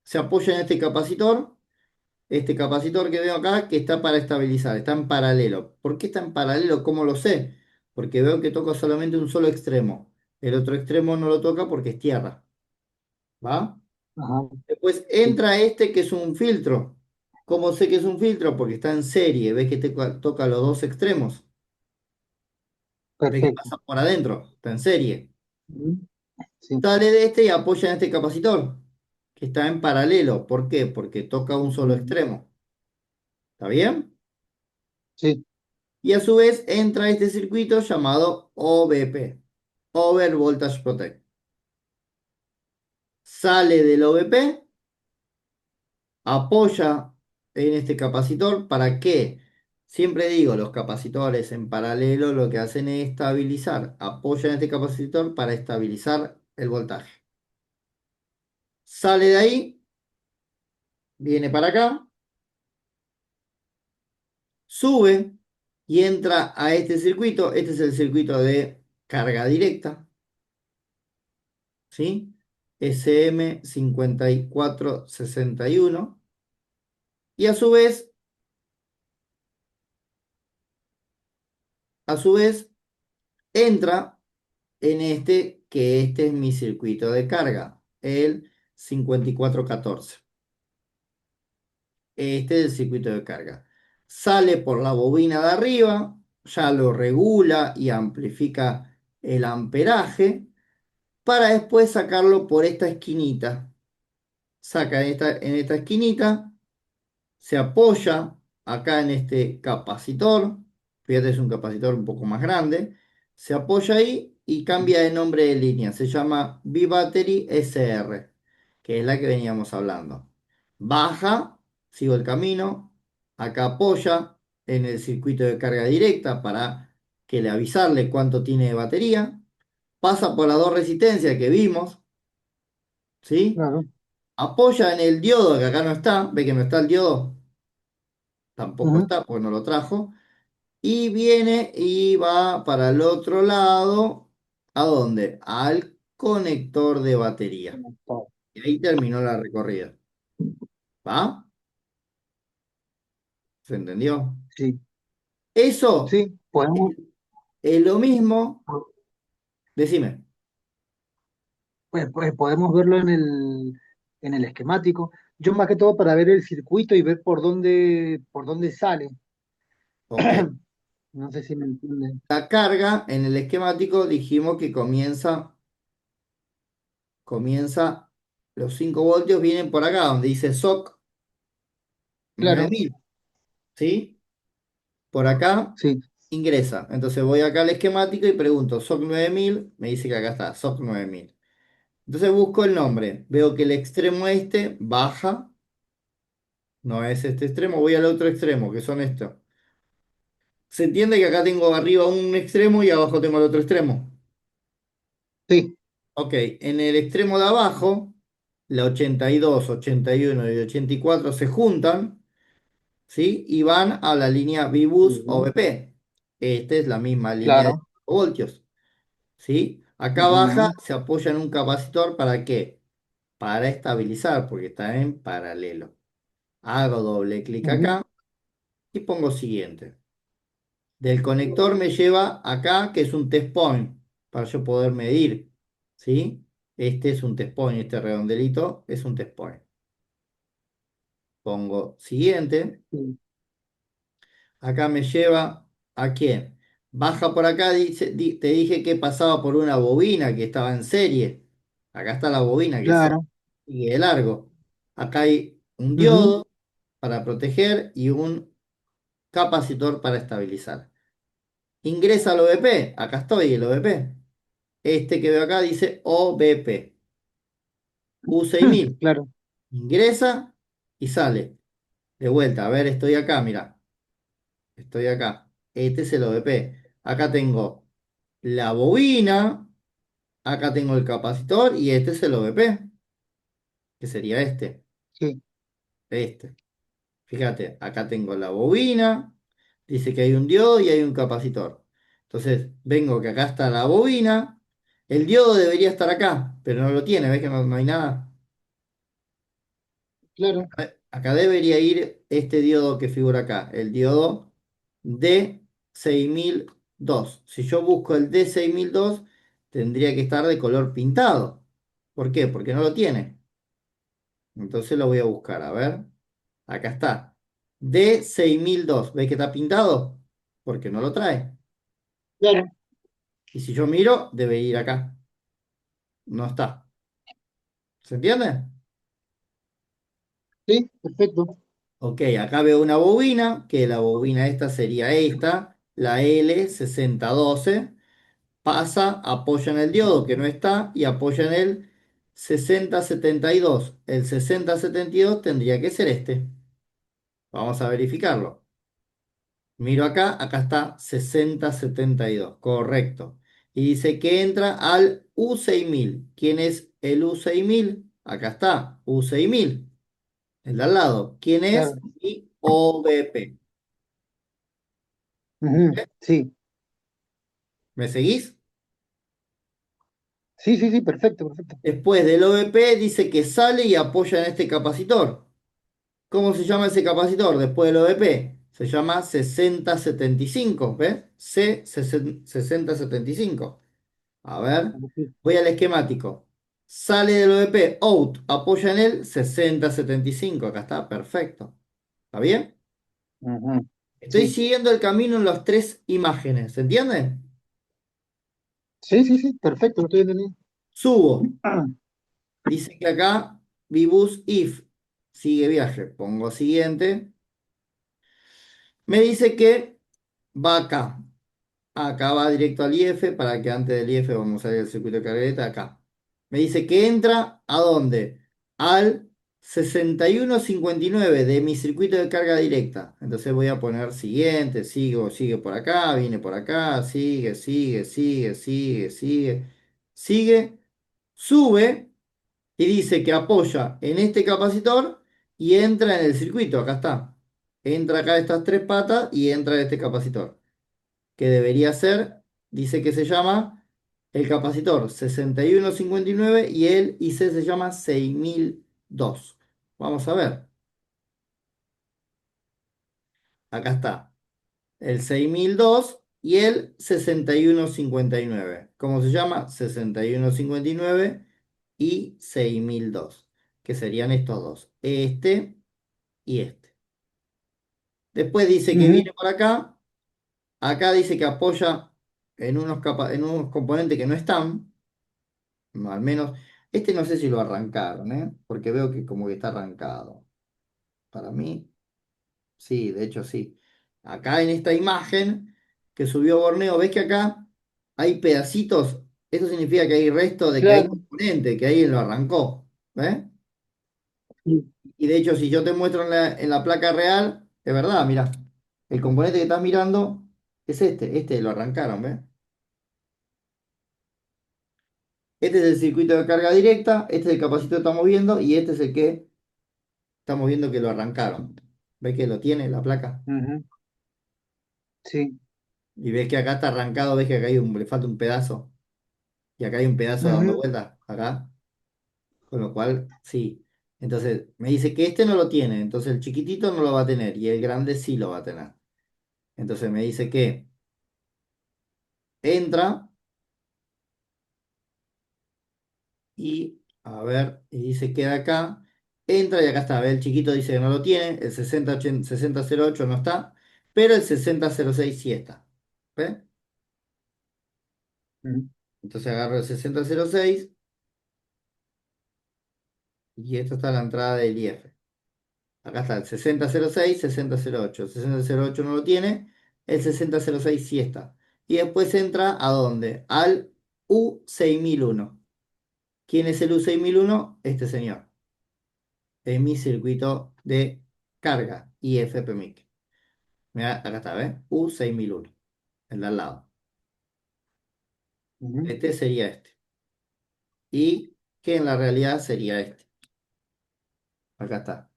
Se apoya en este capacitor que veo acá que está para estabilizar, está en paralelo. ¿Por qué está en paralelo? ¿Cómo lo sé? Porque veo que toca solamente un solo extremo. El otro extremo no lo toca porque es tierra. ¿Va? Ajá, Después sí. entra este que es un filtro. ¿Cómo sé que es un filtro? Porque está en serie. ¿Ves que toca los dos extremos? ¿Ves que Perfecto. pasa por adentro? Está en serie. Ujú. Sí. Sale de este y apoya en este capacitor, que está en paralelo. ¿Por qué? Porque toca un solo Ujú. extremo. ¿Está bien? Sí. Y a su vez entra este circuito llamado OVP, Over Voltage Protect. Sale del OVP, apoya en este capacitor. ¿Para qué? Siempre digo, los capacitores en paralelo lo que hacen es estabilizar. Apoyan este capacitor para estabilizar el voltaje. Sale de ahí, viene para acá, sube y entra a este circuito. Este es el circuito de carga directa. ¿Sí? SM5461 y a su vez entra en este que este es mi circuito de carga, el 5414. Este es el circuito de carga. Sale por la bobina de arriba, ya lo regula y amplifica el amperaje para después sacarlo por esta esquinita. Saca en esta esquinita, se apoya acá en este capacitor, fíjate es un capacitor un poco más grande, se apoya ahí y cambia de nombre de línea, se llama V-Battery SR, que es la que veníamos hablando. Baja, sigo el camino, acá apoya en el circuito de carga directa para que le avisarle cuánto tiene de batería, pasa por las dos resistencias que vimos, ¿sí? Claro. Apoya en el diodo, que acá no está, ve que no está el diodo, tampoco Ujú. está, porque no lo trajo. Y viene y va para el otro lado. ¿A dónde? Al conector de batería. Conectado. Y ahí terminó la recorrida. ¿Va? ¿Se entendió? Sí. Eso Sí, podemos, es lo mismo. Decime. pues podemos verlo en el esquemático. Yo más que todo para ver el circuito y ver por dónde sale. Ok. No sé si me entienden. La carga en el esquemático dijimos que comienza, los 5 voltios vienen por acá, donde dice SOC Claro, 9000. ¿Sí? Por acá sí. ingresa. Entonces voy acá al esquemático y pregunto SOC 9000, me dice que acá está, SOC 9000. Entonces busco el nombre, veo que el extremo este baja, no es este extremo, voy al otro extremo, que son estos. ¿Se entiende que acá tengo arriba un extremo y abajo tengo el otro extremo? Sí. Ok, en el extremo de abajo, la 82, 81 y 84 se juntan, ¿sí? Y van a la línea VBus Ujú. OVP. Esta es la misma línea de Claro. voltios. ¿sí? Acá abaja Ujú, se apoya en un capacitor, ¿para qué? Para estabilizar, porque está en paralelo. Hago doble clic ujú, acá y pongo siguiente. Del conector me lleva acá, que es un test point, para yo poder medir, ¿sí? Este es un test point, este redondelito es un test point. Pongo siguiente. sí, Acá me lleva ¿a quién? Baja por acá, dice, te dije que pasaba por una bobina que estaba en serie. Acá está la bobina que claro. sigue de largo. Acá hay un Ujú, diodo para proteger y un capacitor para estabilizar. Ingresa al OBP. Acá estoy, el OBP. Este que veo acá dice OBP. U6000. claro, Ingresa y sale. De vuelta. A ver, estoy acá, mira. Estoy acá. Este es el OBP. Acá tengo la bobina. Acá tengo el capacitor y este es el OBP, que sería este. sí, Este. Fíjate, acá tengo la bobina. Dice que hay un diodo y hay un capacitor. Entonces, vengo que acá está la bobina. El diodo debería estar acá, pero no lo tiene. ¿Ves que no hay nada? claro, Acá debería ir este diodo que figura acá, el diodo D6002. Si yo busco el D6002, tendría que estar de color pintado. ¿Por qué? Porque no lo tiene. Entonces lo voy a buscar. A ver, acá está. D6002. ¿Ves que está pintado? Porque no lo trae. claro, Y si yo miro, debe ir acá. No está. ¿Se entiende? sí, perfecto. Ok, acá veo una bobina, que la bobina esta sería esta, la L6012. Pasa, apoya en el diodo que no está y apoya en el 6072. El 6072 tendría que ser este. Vamos a verificarlo. Miro acá, acá está 6072. Correcto. Y dice que entra al U6000. ¿Quién es el U6000? Acá está, U6000. El de al lado. ¿Quién es? Claro. Mi OBP. Ujú, sí, ¿Me seguís? sí, sí, sí, perfecto, perfecto. Después del OBP dice que sale y apoya en este capacitor. ¿Cómo se llama ese capacitor después del OVP? Se llama 6075, ¿ves? C6075. A ver, Sí, voy al esquemático. Sale del OVP, out, apoya en el 6075. Acá está, perfecto. ¿Está bien? ujú, Estoy sí, siguiendo el camino en las tres imágenes, ¿se entiende? sí, sí, sí, perfecto, lo estoy entendiendo. Subo. Dice que acá, Vibus if, sigue viaje. Pongo siguiente. Me dice que va acá. Acá va directo al IF para que antes del IF vamos a ir al circuito de cargueta acá. Me dice que entra ¿a dónde? Al 6159 de mi circuito de carga directa. Entonces voy a poner siguiente, sigue por acá, viene por acá, sigue, sube y dice que apoya en este capacitor y entra en el circuito. Acá está. Entra acá estas tres patas y entra en este capacitor que debería ser, dice que se llama el capacitor 6159 y el IC se llama 6002. Vamos a ver, acá está el 6002 y el 6159. ¿Cómo se llama? 6159 y 6002, que serían estos dos, este y este. Después dice que Ujú, viene por acá, acá dice que apoya en unos componentes que no están. No, al menos, este no sé si lo arrancaron, ¿eh? Porque veo que como que está arrancado. Para mí, sí, de hecho sí. Acá en esta imagen que subió Borneo, ¿ves que acá hay pedacitos? Eso significa que hay resto de que hay claro, componente, que alguien lo arrancó. ¿Ves? sí, Y de hecho, si yo te muestro en la placa real, es verdad, mira, el componente que estás mirando es este lo arrancaron, ¿ves? Este es el circuito de carga directa, este es el capacitor que estamos viendo y este es el que estamos viendo que lo arrancaron. ¿Ves que lo tiene la placa? ujú, sí, Y ves que acá está arrancado, ves que acá le falta un pedazo. Y acá hay un pedazo dando Ujú, vuelta, acá, con lo cual, sí. Entonces, me dice que este no lo tiene, entonces el chiquitito no lo va a tener y el grande sí lo va a tener. Entonces me dice que entra y, a ver, y dice queda acá, entra y acá está, ¿ve? El chiquito dice que no lo tiene, el 6008 no está, pero el 6006 sí está. ¿Ve? ujú. Entonces agarro el 6006 y esto está en la entrada del IF. Acá está el 6006, 6008. El 6008 no lo tiene, el 6006 sí está. Y después entra ¿a dónde? Al U6001. ¿Quién es el U6001? Este señor. En mi circuito de carga IFPMIC. Mira, acá está, ¿ves? U6001, el de al lado. Ujú. Este sería este. Y que en la realidad sería este. Acá está.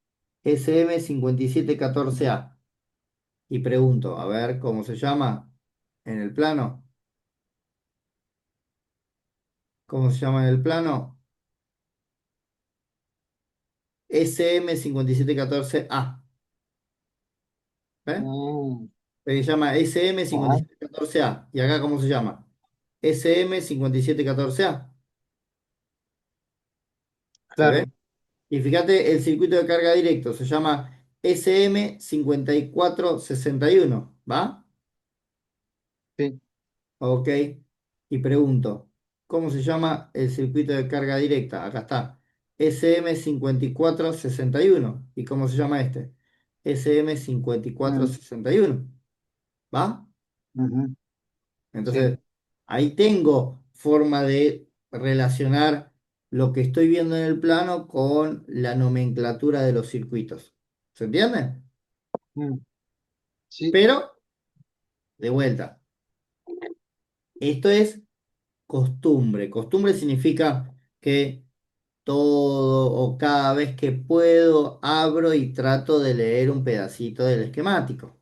SM5714A. Y pregunto, a ver cómo se llama en el plano. ¿Cómo se llama en el plano? SM5714A. ¿Ves? Mm, Se llama ajá, SM5714A. ¿Y acá cómo se llama? SM5714A. ¿Se ve? claro, Y fíjate, el circuito de carga directo se llama SM5461. ¿Va? sí. Ok. Y pregunto, ¿cómo se llama el circuito de carga directa? Acá está. SM5461. ¿Y cómo se llama este? Mm, SM5461. ¿Va? ujú, sí, Entonces, ahí tengo forma de relacionar lo que estoy viendo en el plano con la nomenclatura de los circuitos. ¿Se entiende? mm, sí, Pero, de vuelta, esto es costumbre. Costumbre significa que todo o cada vez que puedo abro y trato de leer un pedacito del esquemático,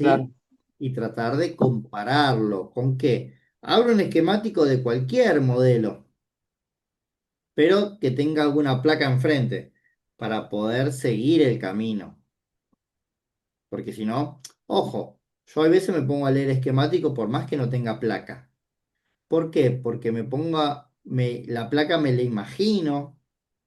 claro. ¿sí? Y tratar de compararlo con qué. Abro un esquemático de cualquier modelo, pero que tenga alguna placa enfrente para poder seguir el camino. Porque si no, ojo, yo a veces me pongo a leer esquemático por más que no tenga placa. ¿Por qué? Porque la placa me la imagino,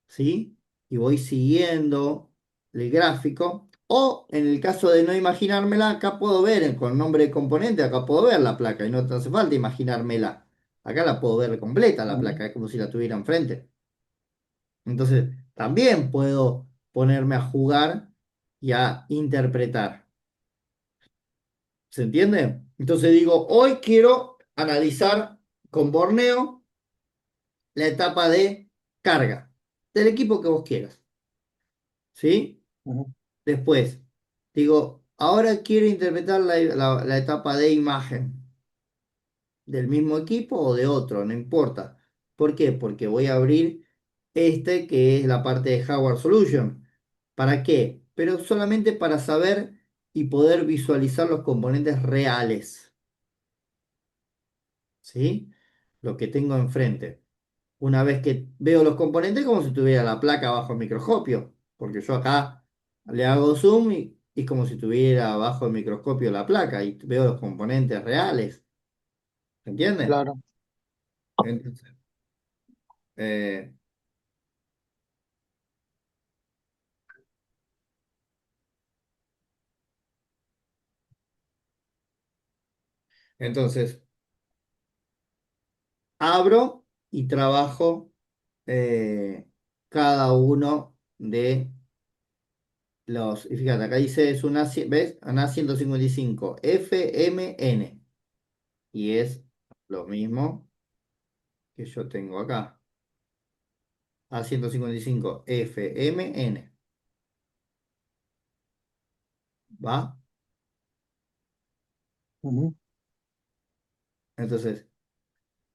¿sí? Y voy siguiendo el gráfico. O en el caso de no imaginármela, acá puedo ver con nombre de componente, acá puedo ver la placa y no te hace falta imaginármela. Acá la puedo ver completa la Ujú, placa, es como si la tuviera enfrente. Entonces, también puedo ponerme a jugar y a interpretar. ¿Se entiende? Entonces digo, hoy quiero analizar con Borneo la etapa de carga del equipo que vos quieras, ¿sí? ujú, Después, digo, ahora quiero interpretar la etapa de imagen del mismo equipo o de otro, no importa. ¿Por qué? Porque voy a abrir este que es la parte de Hardware Solution. ¿Para qué? Pero solamente para saber y poder visualizar los componentes reales, ¿sí? Lo que tengo enfrente. Una vez que veo los componentes, como si tuviera la placa bajo el microscopio, porque yo acá le hago zoom y es como si tuviera bajo el microscopio la placa y veo los componentes reales. ¿Se entiende? claro. Entonces, eh, entonces, abro y trabajo cada uno de los. Y fíjate, acá dice, es una, ¿ves? ANA 155 FMN. Y es lo mismo que yo tengo acá. A155 FMN. ¿Va? Ujú, Entonces,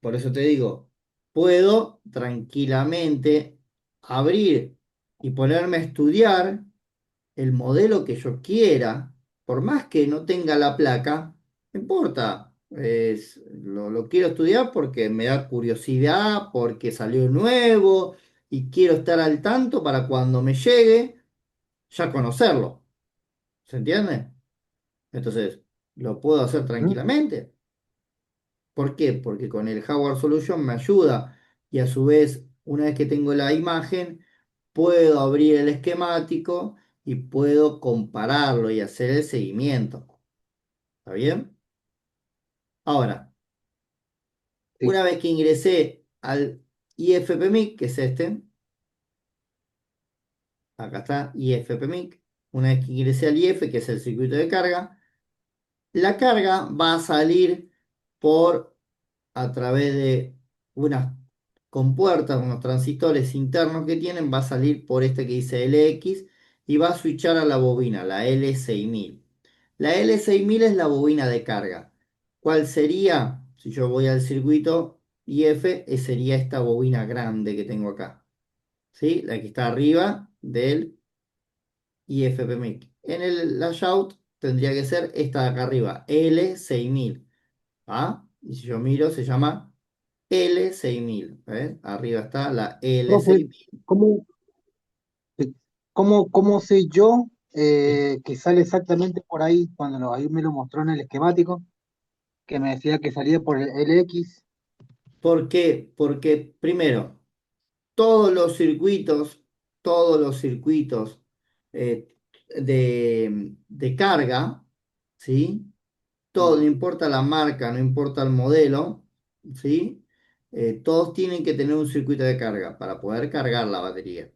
por eso te digo, puedo tranquilamente abrir y ponerme a estudiar el modelo que yo quiera, por más que no tenga la placa, no importa. Lo quiero estudiar porque me da curiosidad, porque salió nuevo y quiero estar al tanto para cuando me llegue ya conocerlo. ¿Se entiende? Entonces, lo puedo hacer Ujú. tranquilamente. ¿Por qué? Porque con el Hardware Solution me ayuda y a su vez, una vez que tengo la imagen, puedo abrir el esquemático y puedo compararlo y hacer el seguimiento. ¿Está bien? Ahora, Sí. una vez que ingresé al IFPMIC, que es este, acá está IFPMIC, una vez que ingresé al IF, que es el circuito de carga, la carga va a salir por a través de unas compuertas, unos transistores internos que tienen, va a salir por este que dice LX y va a switchar a la bobina, la L6000. La L6000 es la bobina de carga. ¿Cuál sería? Si yo voy al circuito IF, sería esta bobina grande que tengo acá. ¿Sí? La que está arriba del IFPMIC. En el layout tendría que ser esta de acá arriba, L6000. ¿Ah? Y si yo miro, se llama L6000. ¿Ves? Arriba está la Profe, L6000. ¿cómo, cómo sé yo que sale exactamente por ahí cuando ahí me lo mostró en el esquemático, que me decía que salía por el LX? ¿Por qué? Porque primero, todos los circuitos eh, de carga, ¿sí? Todo, no importa la marca, no importa el modelo, ¿sí? Todos tienen que tener un circuito de carga para poder cargar la batería,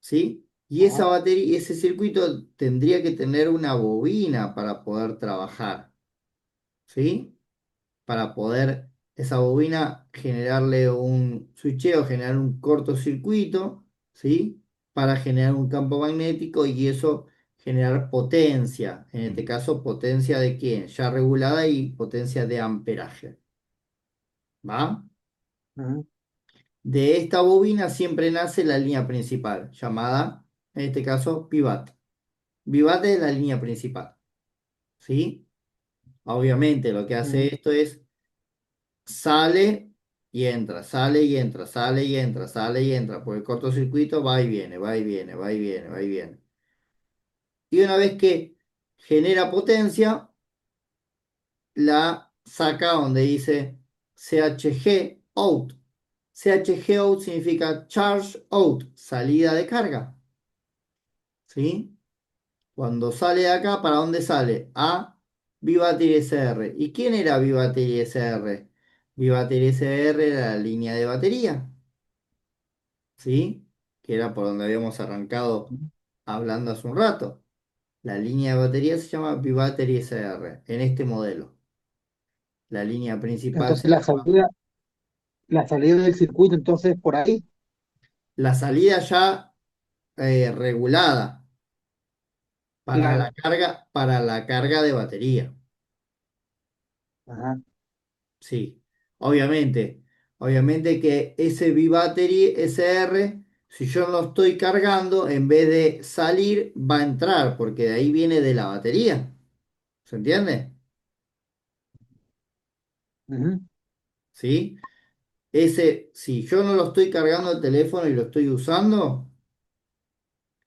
¿sí? Y esa Ajá. batería, ese circuito tendría que tener una bobina para poder trabajar, ¿sí? Para poder esa bobina generarle un switcheo, generar un cortocircuito, ¿sí? Para generar un campo magnético y eso generar potencia, en este caso potencia de quién, ya regulada y potencia de amperaje, ¿va? Ujú. De esta bobina siempre nace la línea principal, llamada, en este caso, Vivat. Vivat es la línea principal, ¿sí? Obviamente lo que hace Ujú. esto es sale y entra, sale y entra, sale y entra, sale y entra, por el cortocircuito va y viene, va y viene, va y viene, va y viene. Y una vez que genera potencia, la saca donde dice CHG out. CHG out significa charge out, salida de carga, ¿sí? Cuando sale de acá, ¿para dónde sale? A Vivater SR. ¿Y quién era Vivater SR? Vivater SR era la línea de batería, ¿sí? Que era por donde habíamos arrancado hablando hace un rato. La línea de batería se llama Vivater SR en este modelo. La línea principal Entonces se llama. la salida del circuito, entonces por ahí. La salida ya regulada Claro. para la carga de batería. Ajá. Sí, obviamente, obviamente que ese V-Battery SR, si yo lo estoy cargando, en vez de salir, va a entrar, porque de ahí viene de la batería. ¿Se entiende? Ujú. ¿Sí? Ese, si yo no lo estoy cargando el teléfono y lo estoy usando,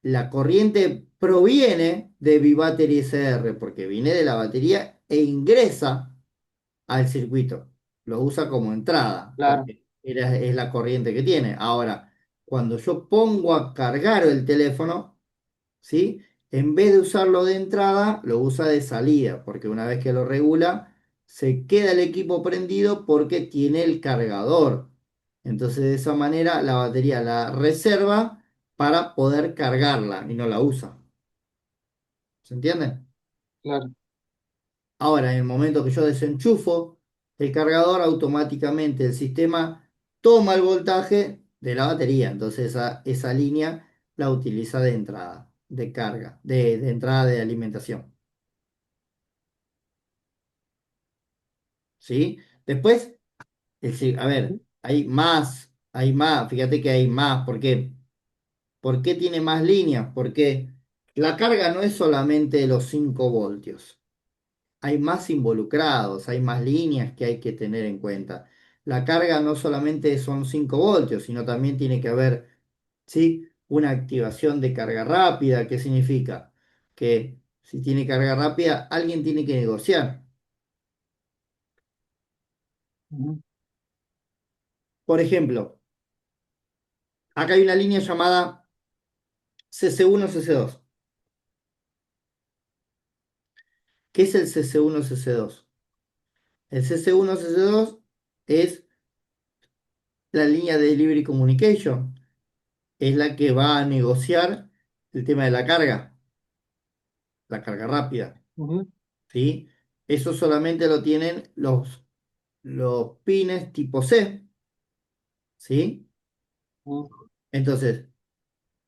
la corriente proviene de V-Battery SR, porque viene de la batería e ingresa al circuito. Lo usa como entrada, Claro, porque es la corriente que tiene. Ahora, cuando yo pongo a cargar el teléfono, ¿sí? En vez de usarlo de entrada, lo usa de salida, porque una vez que lo regula, se queda el equipo prendido porque tiene el cargador. Entonces, de esa manera, la batería la reserva para poder cargarla y no la usa. ¿Se entiende? claro. Ahora, en el momento que yo desenchufo el cargador, automáticamente el sistema toma el voltaje de la batería. Entonces esa línea la utiliza de entrada, de carga, de entrada de alimentación. ¿Sí? Después, a ver, hay más, fíjate que hay más. ¿Por qué? ¿Por qué tiene más líneas? Porque la carga no es solamente los 5 voltios. hay más involucrados, hay más líneas que hay que tener en cuenta. La carga no solamente son 5 voltios, sino también tiene que haber, ¿sí? Una activación de carga rápida. ¿Qué significa? Que si tiene carga rápida, alguien tiene que negociar. Ujú, Por ejemplo, acá hay una línea llamada CC1, CC2. ¿Qué es el CC1, CC2? El CC1, CC2 es la línea de Delivery Communication, es la que va a negociar el tema de la carga rápida, ujú, ¿sí? Eso solamente lo tienen los pines tipo C, ¿sí? ujú, Entonces,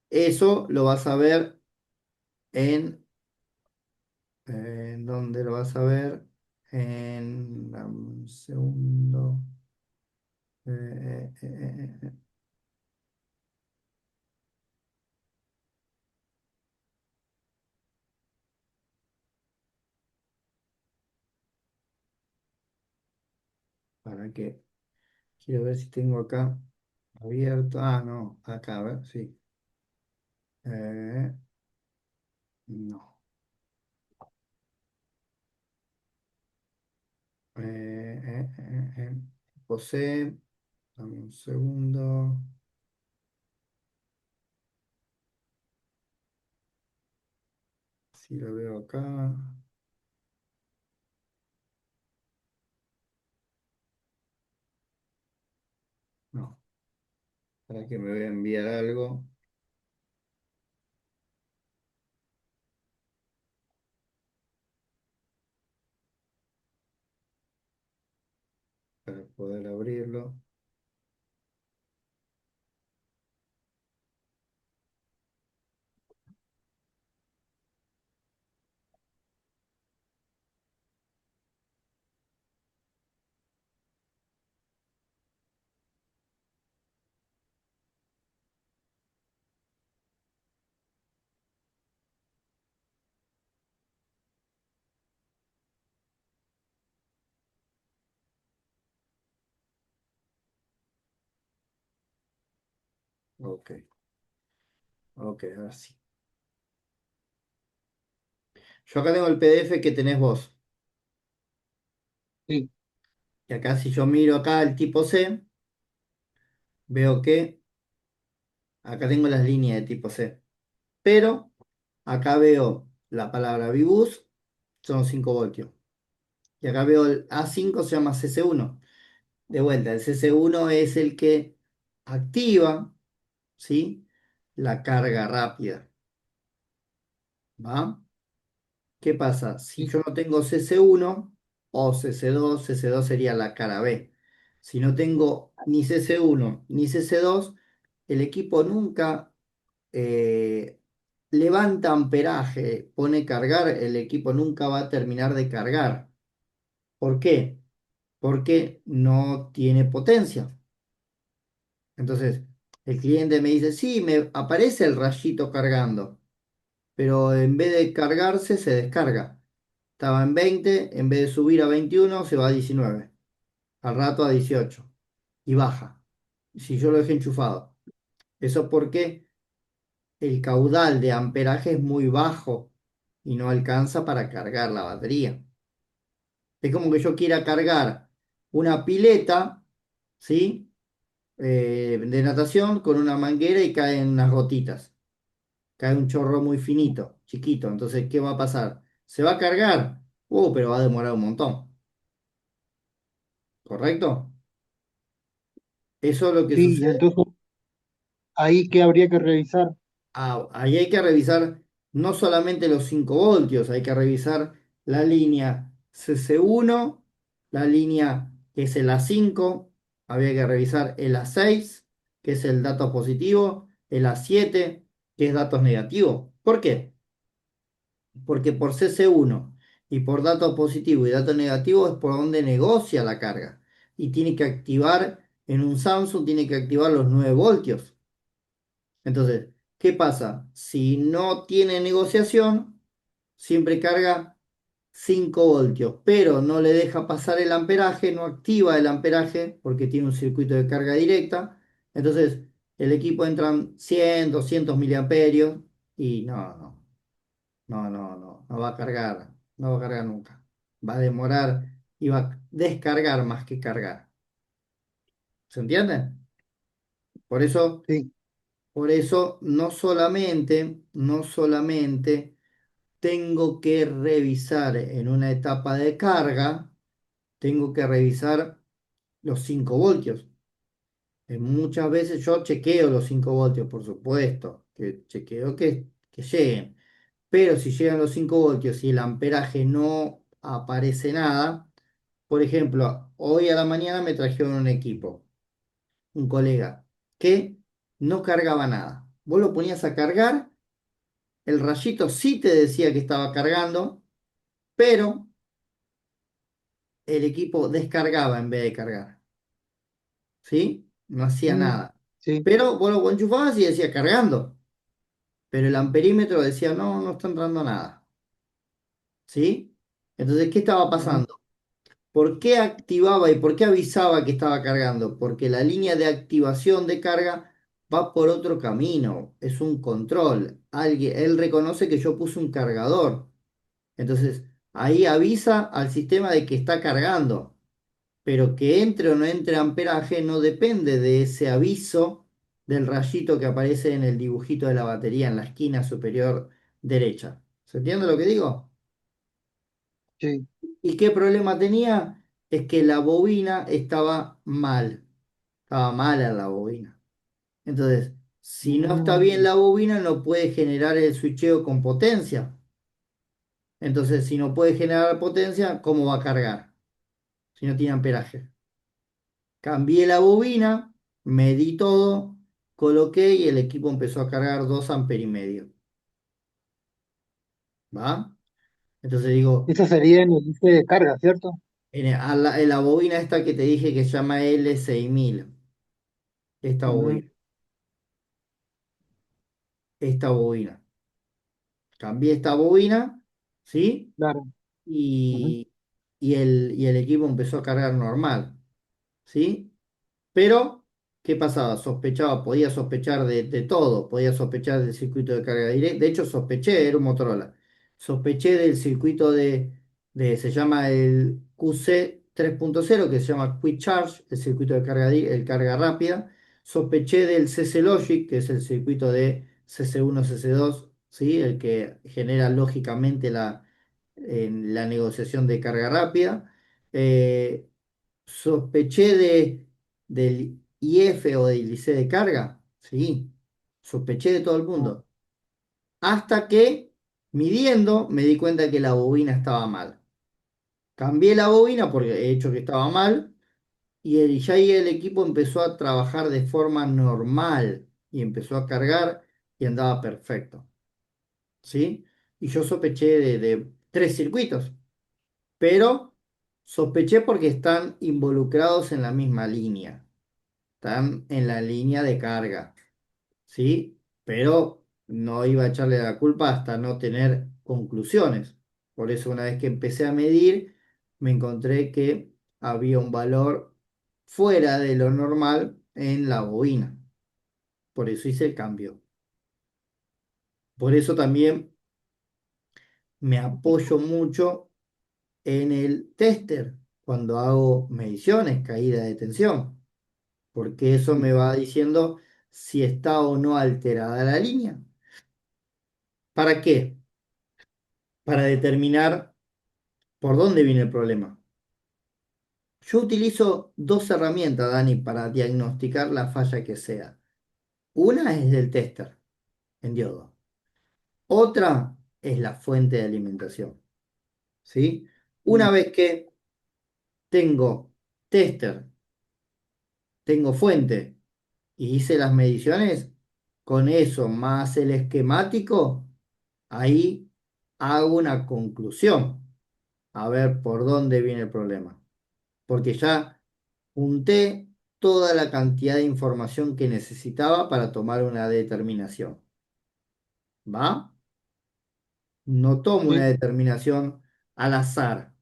eso lo vas a ver ¿en dónde lo vas a ver? Dame un segundo. Eh, eh, eh, eh, eh, ¿Para qué? Quiero ver si tengo acá abierto. Ah, no, acá, a ver, sí. Eh, no. José, dame un segundo. Si lo veo acá. No, para que me voy a enviar algo para poder abrirlo. Ok, ok, ahora sí. Yo acá tengo el PDF que tenés vos. sí, Y acá si yo miro acá el tipo C, veo que acá tengo las líneas de tipo C. Pero acá veo la palabra Vibus, son 5 voltios. Y acá veo el A5, se llama CC1. De vuelta, el CC1 es el que activa, ¿sí? La carga rápida, ¿va? ¿Qué pasa? Si sí, yo no tengo CC1 o CC2, CC2 sería la cara B. Si no tengo ni CC1 ni CC2, el equipo nunca eh, levanta amperaje, pone cargar, el equipo nunca va a terminar de cargar. ¿Por qué? Porque no tiene potencia. Entonces, el cliente me dice, sí, me aparece el rayito cargando, pero en vez de cargarse, se descarga. Estaba en 20, en vez de subir a 21, se va a 19, al rato a 18 y baja. Si yo lo dejé enchufado. Eso porque el caudal de amperaje es muy bajo y no alcanza para cargar la batería. Es como que yo quiera cargar una pileta, ¿sí? De natación con una manguera y caen unas gotitas. Cae un chorro muy finito, chiquito. Entonces, ¿qué va a pasar? ¿Se va a cargar? Pero va a demorar un montón. ¿Correcto? Eso es lo que sí, y sucede. entonces ahí que habría que revisar. Ahí hay que revisar no solamente los 5 voltios, hay que revisar la línea CC1, la línea que es el A5, había que revisar el A6, que es el dato positivo, el A7, que es datos negativos. ¿Por qué? Porque por CC1 y por dato positivo y dato negativo es por donde negocia la carga. Y tiene que activar, en un Samsung, tiene que activar los 9 voltios. Entonces, ¿qué pasa? Si no tiene negociación, siempre carga 5 voltios, pero no le deja pasar el amperaje, no activa el amperaje porque tiene un circuito de carga directa. Entonces, el equipo entran 100, 200 miliamperios y no va a cargar, no va a cargar nunca. Va a demorar y va a descargar más que cargar. ¿Se entiende? Por eso, Sí. por eso no solamente tengo que revisar en una etapa de carga, tengo que revisar los 5 voltios. Muchas veces yo chequeo los 5 voltios, por supuesto, que chequeo que lleguen. Pero si llegan los 5 voltios y el amperaje no aparece nada, por ejemplo, hoy a la mañana me trajeron un equipo, un colega, que no cargaba nada. Vos lo ponías a cargar, el rayito sí te decía que estaba cargando, pero el equipo descargaba en vez de cargar, ¿sí? No hacía Mm, nada. sí. Pero vos lo enchufabas y decía cargando, pero el amperímetro decía no, no está entrando nada, ¿sí? Entonces, ¿qué estaba Ujú, pasando? ¿Por qué activaba y por qué avisaba que estaba cargando? Porque la línea de activación de carga va por otro camino, es un control. Él reconoce que yo puse un cargador. Entonces, ahí avisa al sistema de que está cargando, pero que entre o no entre amperaje no depende de ese aviso del rayito que aparece en el dibujito de la batería en la esquina superior derecha. ¿Se entiende lo que digo? sí. ¿Y qué problema tenía? Es que la bobina estaba mala la bobina. Entonces, si no está bien Mm, la bobina, no puede generar el switcheo con potencia. Entonces, si no puede generar potencia, ¿cómo va a cargar? Si no tiene amperaje. Cambié la bobina, medí todo, coloqué y el equipo empezó a cargar 2,5 amperes. ¿Va? Entonces digo, eso sería en el IC de carga, ¿cierto? en la bobina esta que te dije que se llama L6000, esta Ujú, bobina. Esta bobina. Cambié esta bobina, ¿sí? claro. Ujú, Y, y el equipo empezó a cargar normal, ¿sí? Pero, ¿qué pasaba? Podía sospechar de todo, podía sospechar del circuito de carga directa. De hecho, sospeché, era un Motorola. Sospeché del circuito se llama el QC 3.0, que se llama Quick Charge, el circuito de carga, el carga rápida. Sospeché del CC Logic, que es el circuito de CC1, CC2, ¿sí? El que genera lógicamente la negociación de carga rápida. Eh, Sospeché del IF o del IC de carga, sí, sospeché de todo el ah, mundo. Hasta que, midiendo, me di cuenta que la bobina estaba mal. Cambié la bobina porque he hecho que estaba mal ya ahí el equipo empezó a trabajar de forma normal y empezó a cargar y andaba perfecto, ¿sí? Y yo sospeché de 3 circuitos, pero sospeché porque están involucrados en la misma línea. Están en la línea de carga, ¿sí? Pero no iba a echarle la culpa hasta no tener conclusiones. Por eso una vez que empecé a medir, me encontré que había un valor fuera de lo normal en la bobina. Por eso hice el cambio. Por eso también me apoyo mucho en el tester cuando hago mediciones, caída de tensión, porque eso sí, me va diciendo si está o no alterada la línea. ¿Para qué? Para determinar por dónde viene el problema. Yo utilizo 2 herramientas, Dani, para diagnosticar la falla que sea. Una es del tester en diodo. Otra es la fuente de alimentación. ¿Sí? Una mm, vez que tengo tester, tengo fuente y hice las mediciones, con eso más el esquemático, ahí hago una conclusión. A ver por dónde viene el problema. Porque ya junté toda la cantidad de información que necesitaba para tomar una determinación. ¿Va? No tomo una sí, determinación al azar.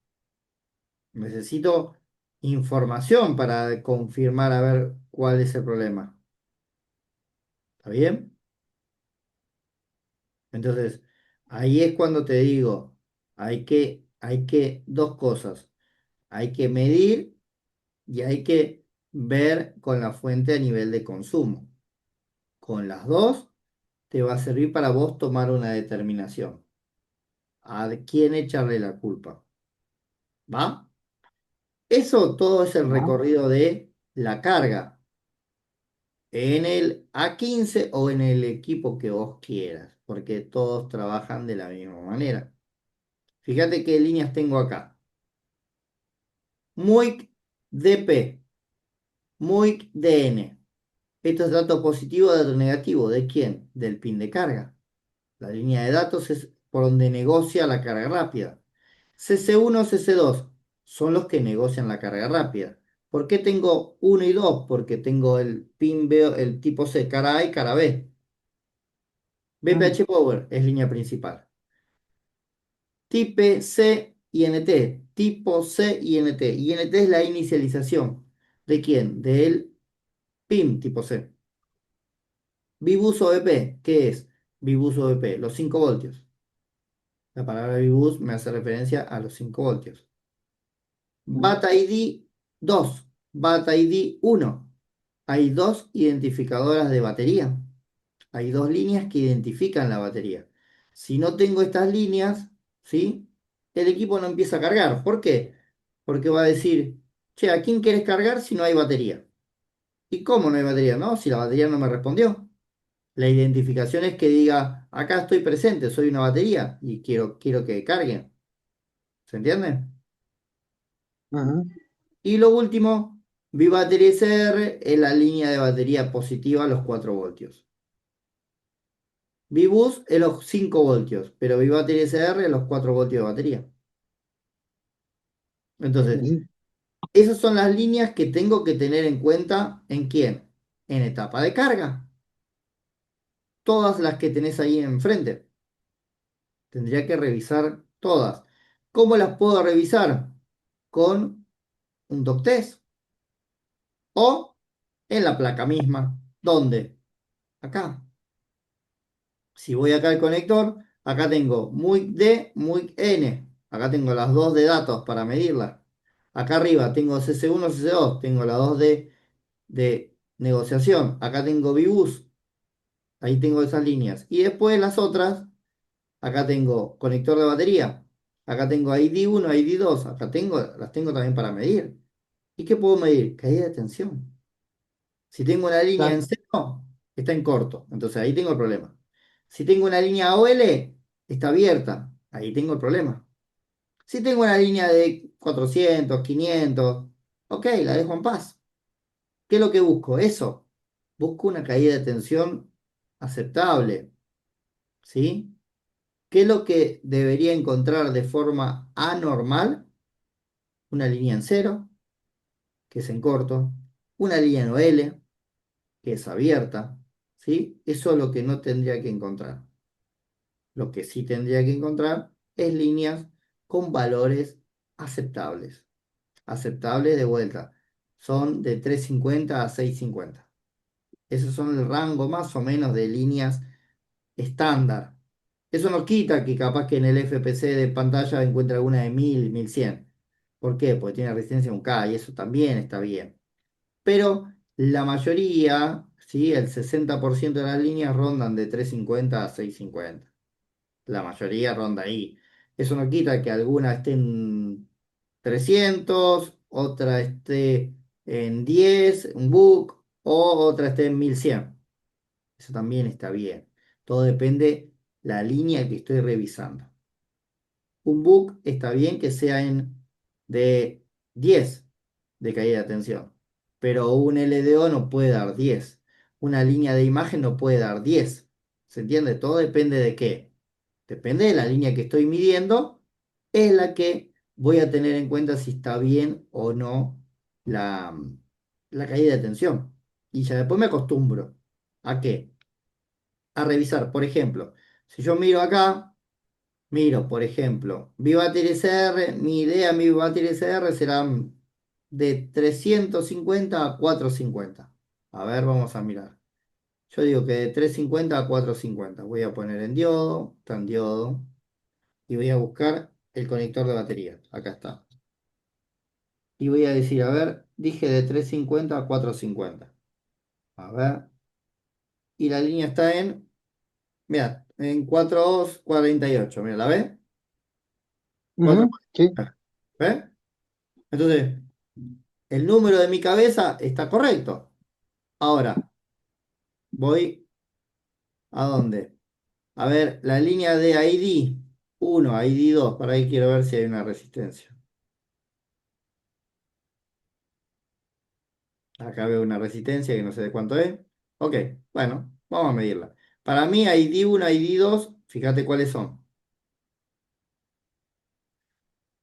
Necesito información para confirmar a ver cuál es el problema. ¿Está bien? Entonces, ahí es cuando te digo, dos cosas. Hay que medir y hay que ver con la fuente a nivel de consumo. Con las dos te va a servir para vos tomar una determinación. ¿A quién echarle la culpa? ¿Va? Eso todo es el ¿va? recorrido de la carga en el A15 o en el equipo que vos quieras, porque todos trabajan de la misma manera. Fíjate qué líneas tengo acá. MUIC DP, MUIC DN. Esto es dato positivo, dato negativo. ¿De quién? Del pin de carga. La línea de datos es por donde negocia la carga rápida. CC1, CC2 son los que negocian la carga rápida. ¿Por qué tengo uno y 2? Porque tengo el pin B, el tipo C, cara A y cara B. Mm, BPH Power es línea principal. Type C, INT. Tipo C, INT. INT es la inicialización. ¿De quién? Del pin tipo C. Vibus OVP, ¿qué es? Vibus OVP, los 5 voltios. La palabra Vibus me hace referencia a los 5 voltios. mm, BAT ID 2, BAT ID 1. Hay dos identificadoras de batería. Hay dos líneas que identifican la batería. Si no tengo estas líneas, ¿sí? El equipo no empieza a cargar. ¿Por qué? Porque va a decir, che, ¿a quién quieres cargar si no hay batería? ¿Y cómo no hay batería? No, si la batería no me respondió. La identificación es que diga, acá estoy presente, soy una batería y quiero que carguen. ¿Se entiende? ujú, Y lo último, V-Battery SR es la línea de batería positiva a los 4 voltios. V-Bus es los 5 voltios, pero V-Battery SR es los 4 voltios de batería. Entonces, ujú, esas son las líneas que tengo que tener en cuenta en quién. En etapa de carga. Todas las que tenés ahí enfrente. Tendría que revisar todas. ¿Cómo las puedo revisar? Con un doc test o en la placa misma. ¿Dónde? Acá. Si voy acá al conector, acá tengo MUIC D, MUIC N. Acá tengo las dos de datos para medirlas. Acá arriba tengo CC1, CC2, tengo las dos de negociación. Acá tengo VBus, ahí tengo esas líneas. Y después las otras, acá tengo conector de batería. Acá tengo ID1, ID2. Las tengo también para medir. ¿Y qué puedo medir? Caída de tensión. Si tengo una línea en claro, cero, está en corto. Entonces ahí tengo el problema. Si tengo una línea OL, está abierta. Ahí tengo el problema. Si tengo una línea de 400, 500, ok, la dejo en paz. ¿Qué es lo que busco? Eso. Busco una caída de tensión aceptable. ¿Sí? ¿Qué es lo que debería encontrar de forma anormal? Una línea en cero, que es en corto. Una línea en OL, que es abierta. ¿Sí? Eso es lo que no tendría que encontrar. Lo que sí tendría que encontrar es líneas con valores aceptables. Aceptables de vuelta. Son de 350 a 650. Esos son el rango más o menos de líneas estándar. Eso no quita que capaz que en el FPC de pantalla encuentre alguna de 1000, 1100. ¿Por qué? Porque tiene resistencia a un K y eso también está bien. Pero la mayoría, ¿sí? El 60% de las líneas rondan de 350 a 650. La mayoría ronda ahí. Eso no quita que alguna esté en 300, otra esté en 10, un book, o otra esté en 1100. Eso también está bien. Todo depende la línea que estoy revisando. Un book está bien que sea en de 10 de caída de tensión, pero un LDO no puede dar 10. Una línea de imagen no puede dar 10. ¿Se entiende? Todo depende de qué. Depende de la línea que estoy midiendo, es la que voy a tener en cuenta si está bien o no la, la caída de tensión. Y ya después me acostumbro. ¿A qué? A revisar. Por ejemplo, si yo miro acá, Miro, por ejemplo, Vivatir SR, mi idea, mi Vivatir SR serán de 350 a 450. A ver, vamos a mirar. Yo digo que de 350 a 450. Voy a poner en diodo, está en diodo, y voy a buscar el conector de batería. Acá está. Y voy a decir, a ver, dije de 350 a 450. A ver, y la línea está en, mira, en 448. Mira, ¿la ves? Ujú, sí, ¿Ves? Entonces, el número de mi cabeza está correcto. Ahora, voy ¿a dónde? A ver, la línea de ID 1, ID 2, para ahí quiero ver si hay una resistencia. Acá veo una resistencia que no sé de cuánto es. Ok, bueno, vamos a medirla. Para mí, ID 1, ID 2, fíjate cuáles son.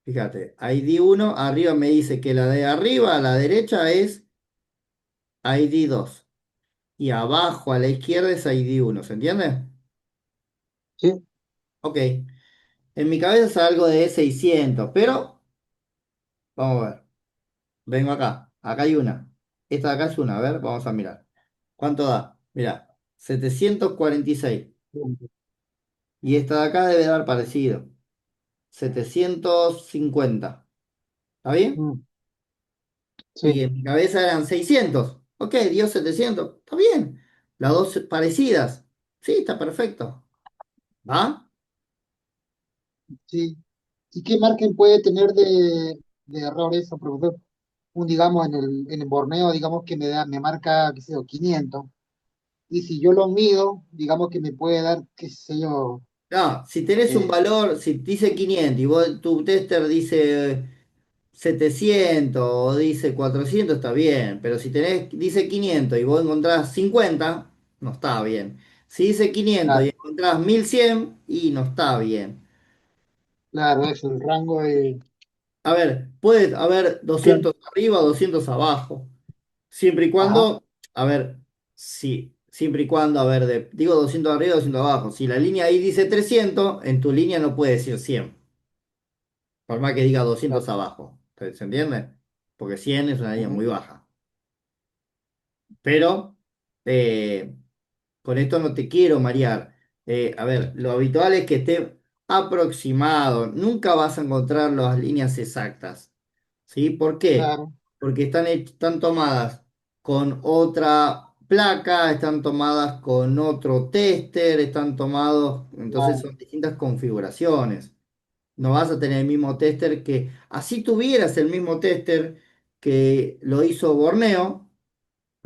Fíjate, ID 1, arriba me dice que la de arriba a la derecha es ID 2. Y abajo a la izquierda es ID 1, ¿se entiende? sí, Ok, en mi cabeza es algo de 600, pero vamos a ver. Vengo acá. Acá hay una. Esta de acá es una. A ver, vamos a mirar. ¿Cuánto da? Mira, 746. Y esta de acá debe dar parecido. 750. ¿Está bien? mm, Y sí, en mi cabeza eran 600. Ok, dio 700. Está bien. Las dos parecidas. Sí, está perfecto. ¿Va? sí. ¿Y qué margen puede tener de error eso, profesor? Digamos, en el borneo, digamos que me marca, qué sé yo, 500. Y si yo lo mido, digamos que me puede dar, qué sé yo, No, si tenés un eh, valor, si dice 500 y vos, tu tester dice 700 o dice 400 está bien, pero si tenés, dice 500 y vos encontrás 50 no está bien. Si dice 500 y claro, encontrás 1100 y no está bien. claro, eso, el rango de... A ver, puede haber Claro. 200 arriba o 200 abajo, siempre y Ajá, cuando, a ver, sí, siempre y cuando, a ver, digo 200 arriba, 200 abajo. Si la línea ahí dice 300 en tu línea no puede decir 100 por más que diga claro. 200 abajo. ¿Se entiende? Porque 100 es una línea Ujú, muy baja. Pero eh, con esto no te quiero marear. A ver, lo habitual es que esté aproximado. Nunca vas a encontrar las líneas exactas. ¿Sí? ¿Por qué? claro, Porque están tomadas con otra placa, están tomadas con otro tester, están tomados, entonces claro, son distintas configuraciones. No vas a tener el mismo tester que, así tuvieras el mismo tester que lo hizo Borneo,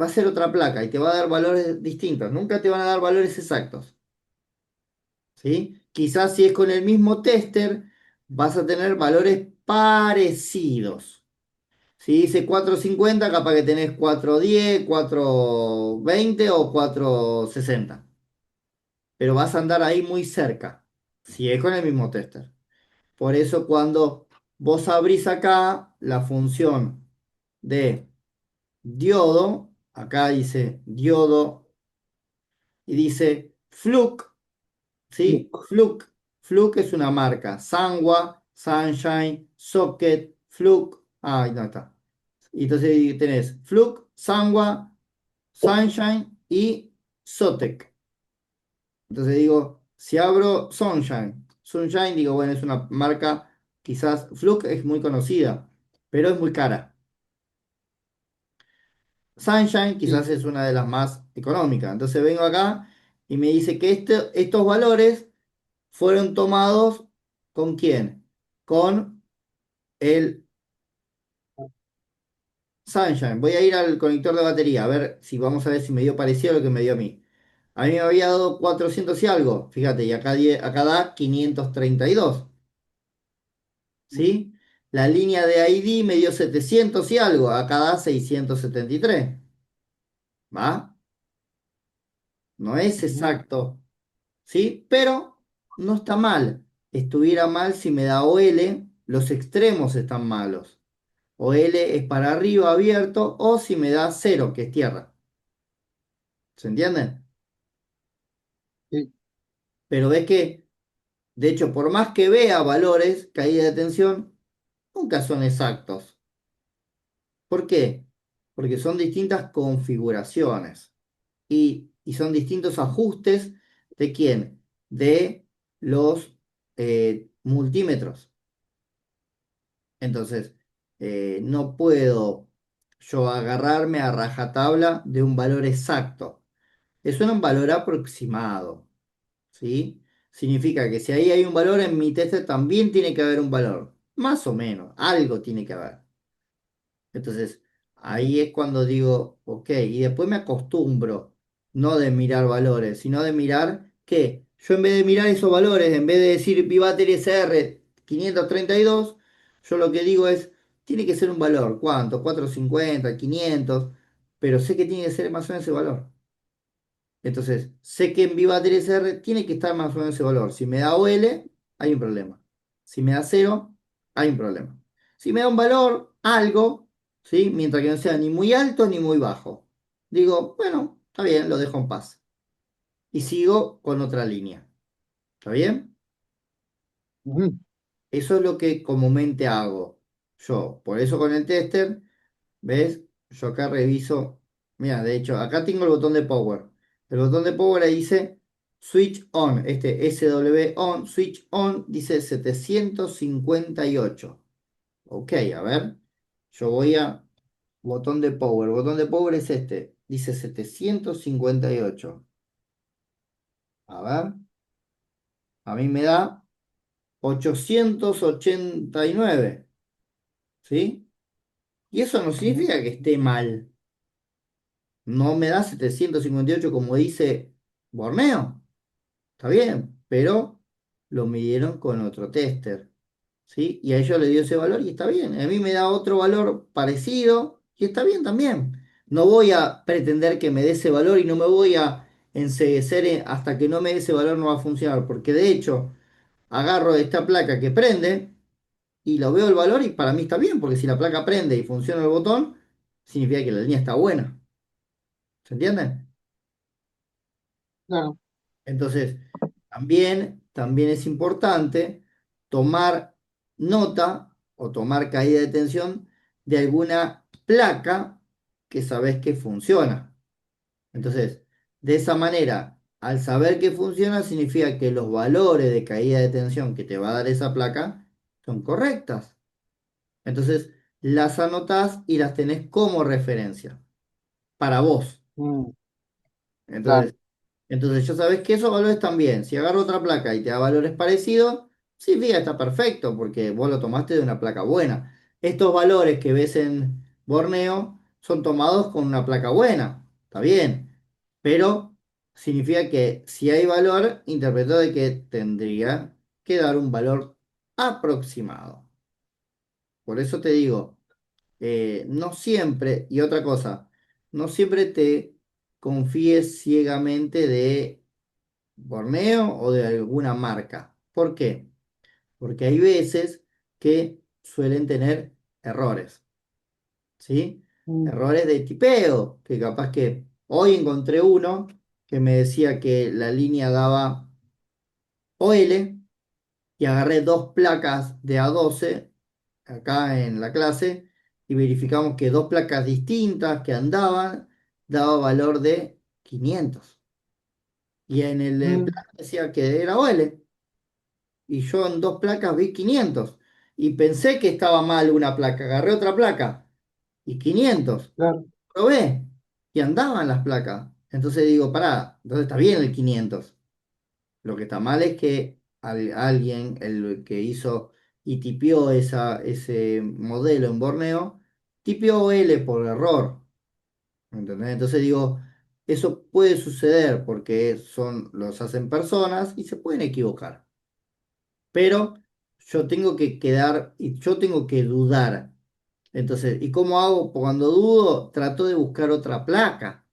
va a ser otra placa y te va a dar valores distintos. Nunca te van a dar valores exactos. ¿Sí? Quizás si es con el mismo tester, vas a tener valores parecidos. Si dice 450 capaz que tenés 410, 420 o 460. Pero vas a andar ahí muy cerca. Si es con el mismo tester. Por eso cuando vos abrís acá la función de diodo, acá dice diodo y dice Fluke, ¿sí? Fluke. Fluke es una marca. Sanwa, Sunshine, Socket, Fluke. Ah, ahí no está. Y entonces tenés Fluke, Sanwa, Sunshine y Zotac. Entonces digo, si abro Sunshine, digo, bueno, es una marca, quizás Fluke es muy conocida, pero es muy cara. Sunshine Sí, quizás es una de las más económicas. Entonces vengo acá y me dice que estos valores fueron tomados ¿con quién? Con el Sunshine. Voy a ir al conector de batería, a ver si vamos a ver si me dio parecido a lo que me dio a mí. A mí me había dado 400 y algo, fíjate, y acá da 532. ¿Sí? La línea de ID me dio 700 y algo, acá da 673. ¿Va? No es ujú, exacto, ¿sí? Pero no está mal. Estuviera mal si me da OL, los extremos están malos. OL es para arriba abierto o si me da cero, que es tierra. ¿Se entiende? sí, Pero ves que De hecho, por más que vea valores, caída de tensión, nunca son exactos. ¿Por qué? Porque son distintas configuraciones y son distintos ajustes de quién, de los multímetros. Entonces, no puedo yo agarrarme a rajatabla de un valor exacto. Es un valor aproximado, ¿sí? Significa que si ahí hay un valor, en mi test también tiene que haber un valor. Más o menos, algo tiene que haber. Entonces, ahí es cuando digo, ok, y después me acostumbro, no de mirar valores, sino de mirar que yo en vez de mirar esos valores, en vez de decir Vivater SR 532, yo lo que digo es, tiene que ser un valor, ¿cuánto? 450, 500, pero sé que tiene que ser más o menos ese valor. Entonces, sé que en Viva 3R tiene que estar más o menos ese valor. Si me da OL, hay un problema. Si me da cero, hay un problema. Si me da un valor, algo, ¿sí? Mientras que no sea ni muy alto ni muy bajo. Digo, bueno, está bien, lo dejo en paz. Y sigo con otra línea. ¿Está bien? Ujú, Eso es lo que comúnmente hago yo. Por eso con el tester, ¿ves? Yo acá reviso. Mira, de hecho, acá tengo el botón de power. El botón de power ahí dice switch on. Este SW on, switch on, dice 758. Ok, a ver. Yo voy a botón de power. El botón de power es este. Dice 758. A ver. A mí me da 889. ¿Sí? Y eso no ujú, significa que esté mal. No me da 758 como dice Borneo. Está bien, pero lo midieron con otro tester. ¿Sí? Y a ellos le dio ese valor y está bien. A mí me da otro valor parecido y está bien también. No voy a pretender que me dé ese valor y no me voy a enceguecer hasta que no me dé ese valor no va a funcionar. Porque de hecho, agarro esta placa que prende y lo veo el valor y para mí está bien. Porque si la placa prende y funciona el botón, significa que la línea está buena. ¿Se entiende? claro. Entonces, también es importante tomar nota o tomar caída de tensión de alguna placa que sabes que funciona. Entonces, de esa manera, al saber que funciona, significa que los valores de caída de tensión que te va a dar esa placa son correctas. Entonces, las anotás y las tenés como referencia para vos. Mm, claro. Entonces, ya sabes que esos valores también. Si agarro otra placa y te da valores parecidos, sí, fíjate, está perfecto porque vos lo tomaste de una placa buena. Estos valores que ves en Borneo son tomados con una placa buena, está bien, pero significa que si hay valor, interpreto de que tendría que dar un valor aproximado. Por eso te digo, no siempre, y otra cosa, no siempre te confíes ciegamente de Borneo o de alguna marca. ¿Por qué? Porque hay veces que suelen tener errores, ¿sí? Mm, Errores de tipeo, que capaz que hoy encontré uno que me decía que la línea daba OL y agarré dos placas de A12 acá en la clase y verificamos que dos placas distintas que andaban daba valor de 500. Y en el mm, plan decía que era OL. Y yo en dos placas vi 500 y pensé que estaba mal una placa, agarré otra placa y 500, claro. probé y andaban las placas. Entonces digo, pará, entonces está bien el 500. Lo que está mal es que alguien, el que hizo y tipió ese modelo en Borneo, tipió L por error. ¿Entendés? Entonces digo, eso puede suceder porque los hacen personas y se pueden equivocar. Pero yo tengo que quedar y yo tengo que dudar. Entonces, ¿y cómo hago? Cuando dudo, trato de buscar otra placa,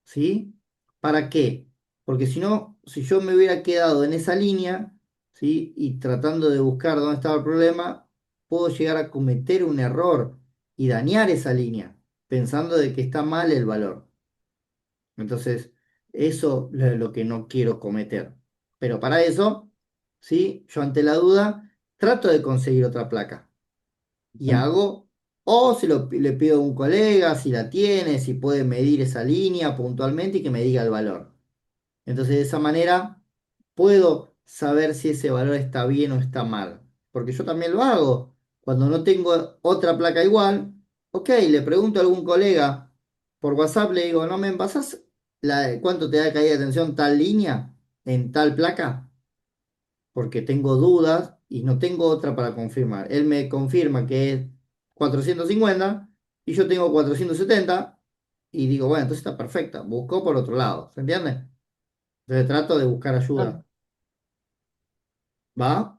¿sí? ¿Para qué? Porque si no, si yo me hubiera quedado en esa línea, ¿sí? Y tratando de buscar dónde estaba el problema, puedo llegar a cometer un error y dañar esa línea, pensando de que está mal el valor. Entonces, eso es lo que no quiero cometer. Pero para eso ¿sí? Yo ante la duda trato de conseguir otra placa y Ujú. hago, o le pido a un colega si la tiene, si puede medir esa línea puntualmente y que me diga el valor. Entonces, de esa manera puedo saber si ese valor está bien o está mal. Porque yo también lo hago. Cuando no tengo otra placa igual, ok, le pregunto a algún colega por WhatsApp, le digo, ¿no me pasás cuánto te da caída de tensión tal línea en tal placa? Porque tengo dudas y no tengo otra para confirmar. Él me confirma que es 450 y yo tengo 470 y digo, bueno, entonces está perfecta. Busco por otro lado, ¿se entiende? Entonces trato de buscar Claro, ayuda. ¿Va?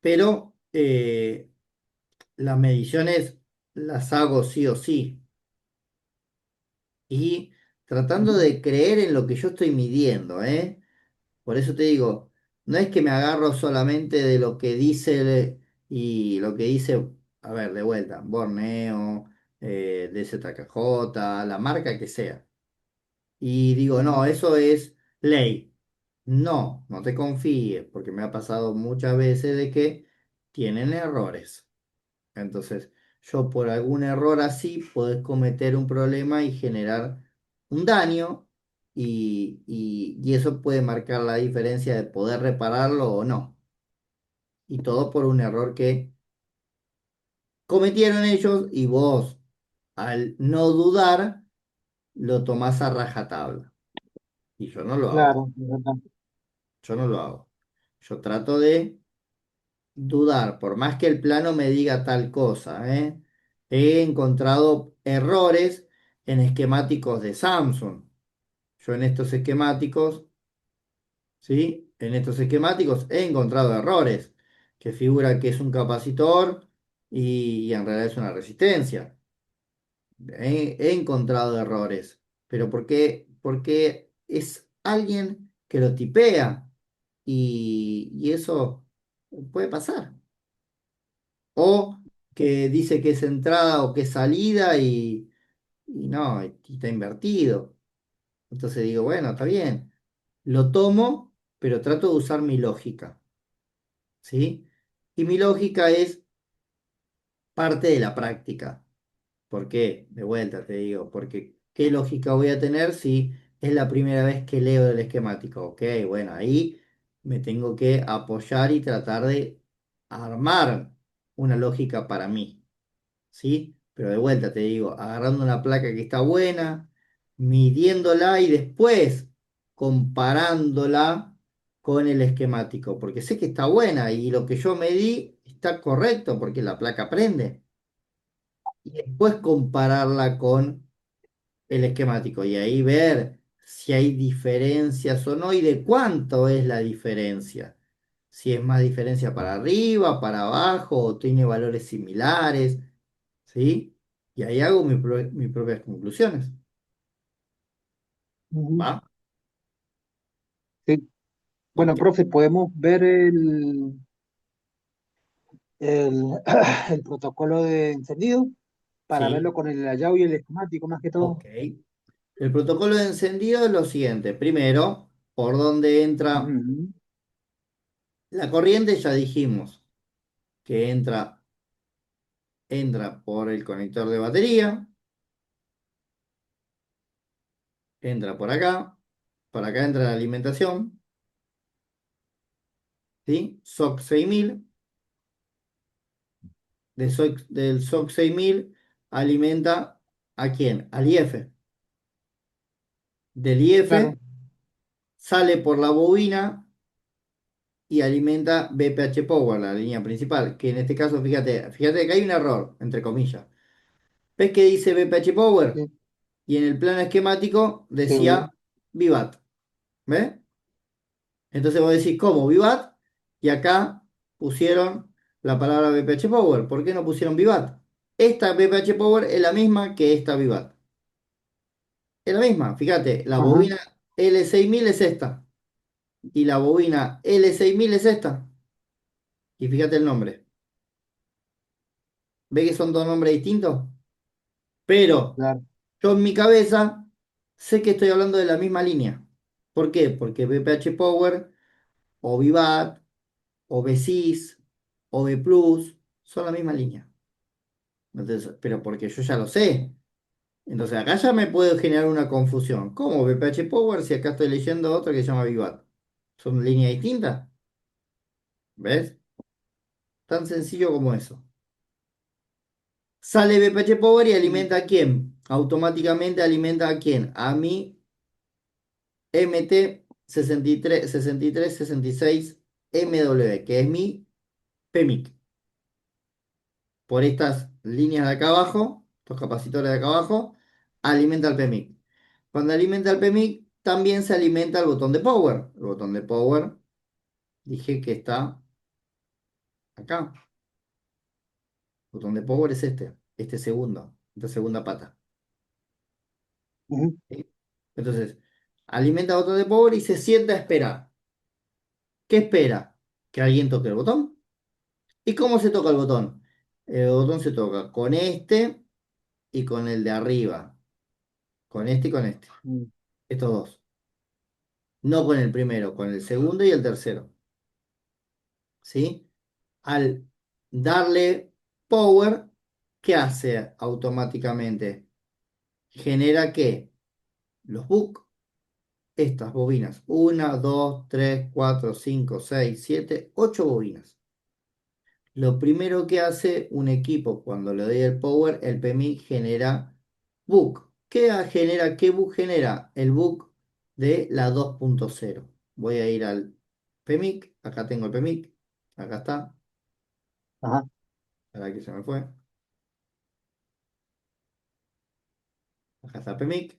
Pero las mediciones las hago sí o sí. Y tratando ujú, de creer en lo que yo estoy midiendo, ¿eh? Por eso te digo, no es que me agarro solamente de lo que dice y lo que dice, a ver, de vuelta, Borneo, DZKJ, la marca que sea. Y digo, no, ujú. eso es ley. No, no te confíes, porque me ha pasado muchas veces de que tienen errores. Entonces, yo por algún error así podés cometer un problema y generar un daño y eso puede marcar la diferencia de poder repararlo o no. Y todo por un error que cometieron ellos y vos, al no dudar, lo tomás a rajatabla. Y yo no lo hago. Claro, es verdad. Yo no lo hago. Yo trato de dudar, por más que el plano me diga tal cosa, ¿eh? He encontrado errores en esquemáticos de Samsung. Yo en estos esquemáticos, ¿sí? En estos esquemáticos he encontrado errores, que figura que es un capacitor y en realidad es una resistencia. He encontrado errores, pero ¿por qué? Porque es alguien que lo tipea y eso puede pasar. O que dice que es entrada o que es salida y no, y está invertido. Entonces digo, bueno, está bien, lo tomo, pero trato de usar mi lógica, ¿sí? Y mi lógica es parte de la práctica. ¿Por qué? De vuelta te digo, porque ¿qué lógica voy a tener si es la primera vez que leo el esquemático? Ok, bueno, ahí me tengo que apoyar y tratar de armar una lógica para mí. ¿Sí? Pero de vuelta te digo, agarrando una placa que está buena, midiéndola y después comparándola con el esquemático, porque sé que está buena y lo que yo medí está correcto porque la placa prende. Y después compararla con el esquemático y ahí ver si hay diferencias o no y de cuánto es la diferencia. Si es más diferencia para arriba, para abajo, o tiene valores similares. ¿Sí? Y ahí hago mis propias conclusiones, Ujú. ¿va? Sí. Bueno, Ok, profe, podemos ver el, el protocolo de encendido para verlo sí, con el layout y el esquemático más que todo. ok. El protocolo de encendido es lo siguiente. Primero, por dónde entra Ujú. la corriente, ya dijimos que entra por el conector de batería, entra por acá entra la alimentación, ¿sí? SOC 6000, del SOC 6000 alimenta ¿a quién? Al IF. Del IF Claro, sale por la bobina y alimenta BPH Power, la línea principal, que en este caso, fíjate que hay un error, entre comillas. ¿Ves que dice BPH Power? sí, Y en el plano esquemático sí, decía Vivat, ¿ves? Entonces vos decís, ¿cómo? Vivat, y acá pusieron la palabra BPH Power. ¿Por qué no pusieron Vivat? Esta BPH Power es la misma que esta Vivat. Es la misma, fíjate, la ajá, bobina L6000 es esta, y la bobina L6000 es esta. Y fíjate el nombre. ¿Ves que son dos nombres distintos? Pero claro, yo en mi cabeza sé que estoy hablando de la misma línea. ¿Por qué? Porque VPH Power o VIVAT o VSIS o V Plus son la misma línea. Entonces, pero porque yo ya lo sé. Entonces acá ya me puede generar una confusión. ¿Cómo VPH Power si acá estoy leyendo otra que se llama VIVAT? ¿Son líneas distintas? ¿Ves? Tan sencillo como eso. Sale VPH Power y Mm, alimenta a quién. Automáticamente alimenta a quién. A mi MT 6366 MW, que es mi PMIC. Por estas líneas de acá abajo, estos capacitores de acá abajo, alimenta al PMIC. Cuando alimenta al PMIC, también se alimenta el botón de power. El botón de power, dije que está acá. El botón de power es este segundo, esta segunda pata. ujú, ¿Sí? Entonces, alimenta el botón de power y se sienta a esperar. ¿Qué espera? Que alguien toque el botón. ¿Y cómo se toca el botón? El botón se toca con este y con el de arriba. Con este y con este. mm, Estos dos. No con el primero, con el segundo y el tercero. ¿Sí? Al darle power, ¿qué hace automáticamente? Genera que los bucks, estas bobinas, una, dos, tres, cuatro, cinco, seis, siete, ocho bobinas. Lo primero que hace un equipo cuando le doy el power, el PMI genera book. ¿Qué book genera? El book de la 2.0. Voy a ir al PMIC, acá tengo el PMIC, acá está, ajá, ahora que se me fue, acá está el PMIC.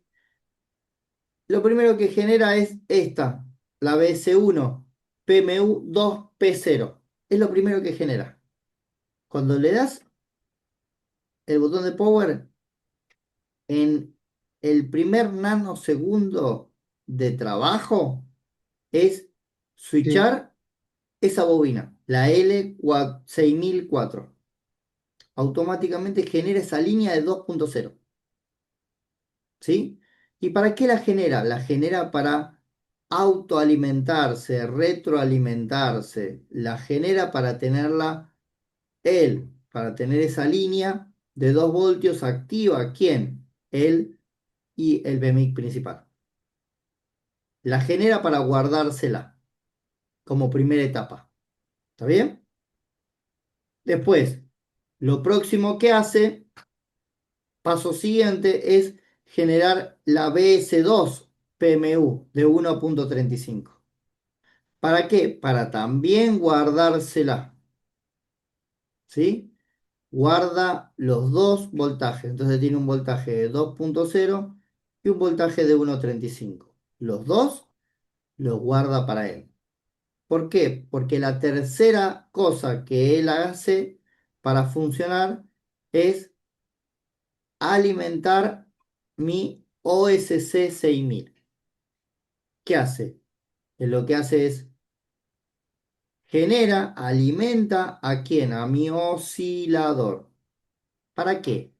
Lo primero que genera es esta, la BS1, PMU 2P0. Es lo primero que genera. Cuando le das el botón de power, en el primer nanosegundo de trabajo es sí, switchar esa bobina, la L6004. Automáticamente genera esa línea de 2.0. ¿Sí? ¿Y para qué la genera? La genera para autoalimentarse, retroalimentarse. La genera para tenerla él, para tener esa línea de 2 voltios activa. ¿Quién? Él y el BMIC principal. La genera para guardársela como primera etapa. ¿Está bien? Después, lo próximo que hace, paso siguiente, es generar la BS2 PMU de 1.35. ¿Para qué? Para también guardársela. ¿Sí? Guarda los dos voltajes. Entonces tiene un voltaje de 2.0 y un voltaje de 1.35. Los dos los guarda para él. ¿Por qué? Porque la tercera cosa que él hace para funcionar es alimentar mi OSC 6000. ¿Qué hace? Lo que hace es genera, alimenta a quién? A mi oscilador. ¿Para qué?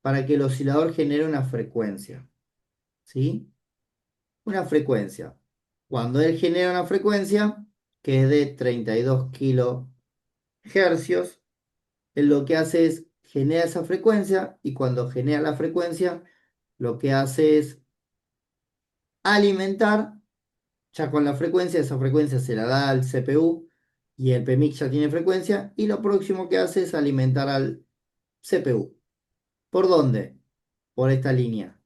Para que el oscilador genere una frecuencia. ¿Sí? Una frecuencia. Cuando él genera una frecuencia que es de 32 kilohercios, él lo que hace es genera esa frecuencia y cuando genera la frecuencia, lo que hace es alimentar ya con la frecuencia, esa frecuencia se la da al CPU y el PMIC ya tiene frecuencia y lo próximo que hace es alimentar al CPU. ¿Por dónde? Por esta línea.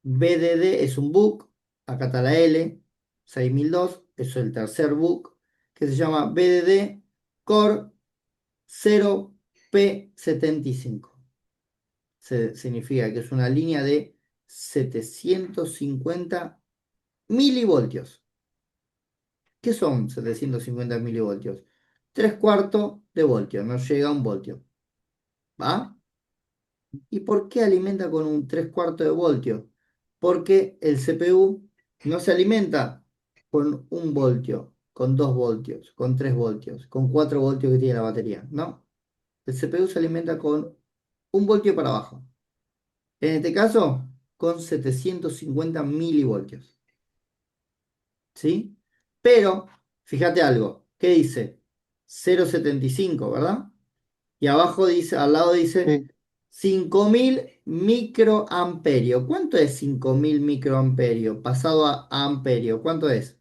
BDD es un book, acá está la L, 6002, eso es el tercer book, que se llama BDD Core 0P75. Significa que es una línea de 750 milivoltios. ¿Qué son 750 milivoltios? Tres cuartos de voltio, no llega a un voltio. ¿Va? ¿Y por qué alimenta con un tres cuartos de voltio? Porque el CPU no se alimenta con un voltio, con 2 voltios, con 3 voltios, con 4 voltios que tiene la batería. No. El CPU se alimenta con un voltio para abajo. En este caso, con 750 milivoltios. ¿sí? Pero, fíjate algo, ¿qué dice? 0,75, ¿verdad? Y abajo dice, al lado dice Sí. 5000 microamperios. ¿Cuánto es 5000 microamperios? Pasado a amperio, ¿cuánto es?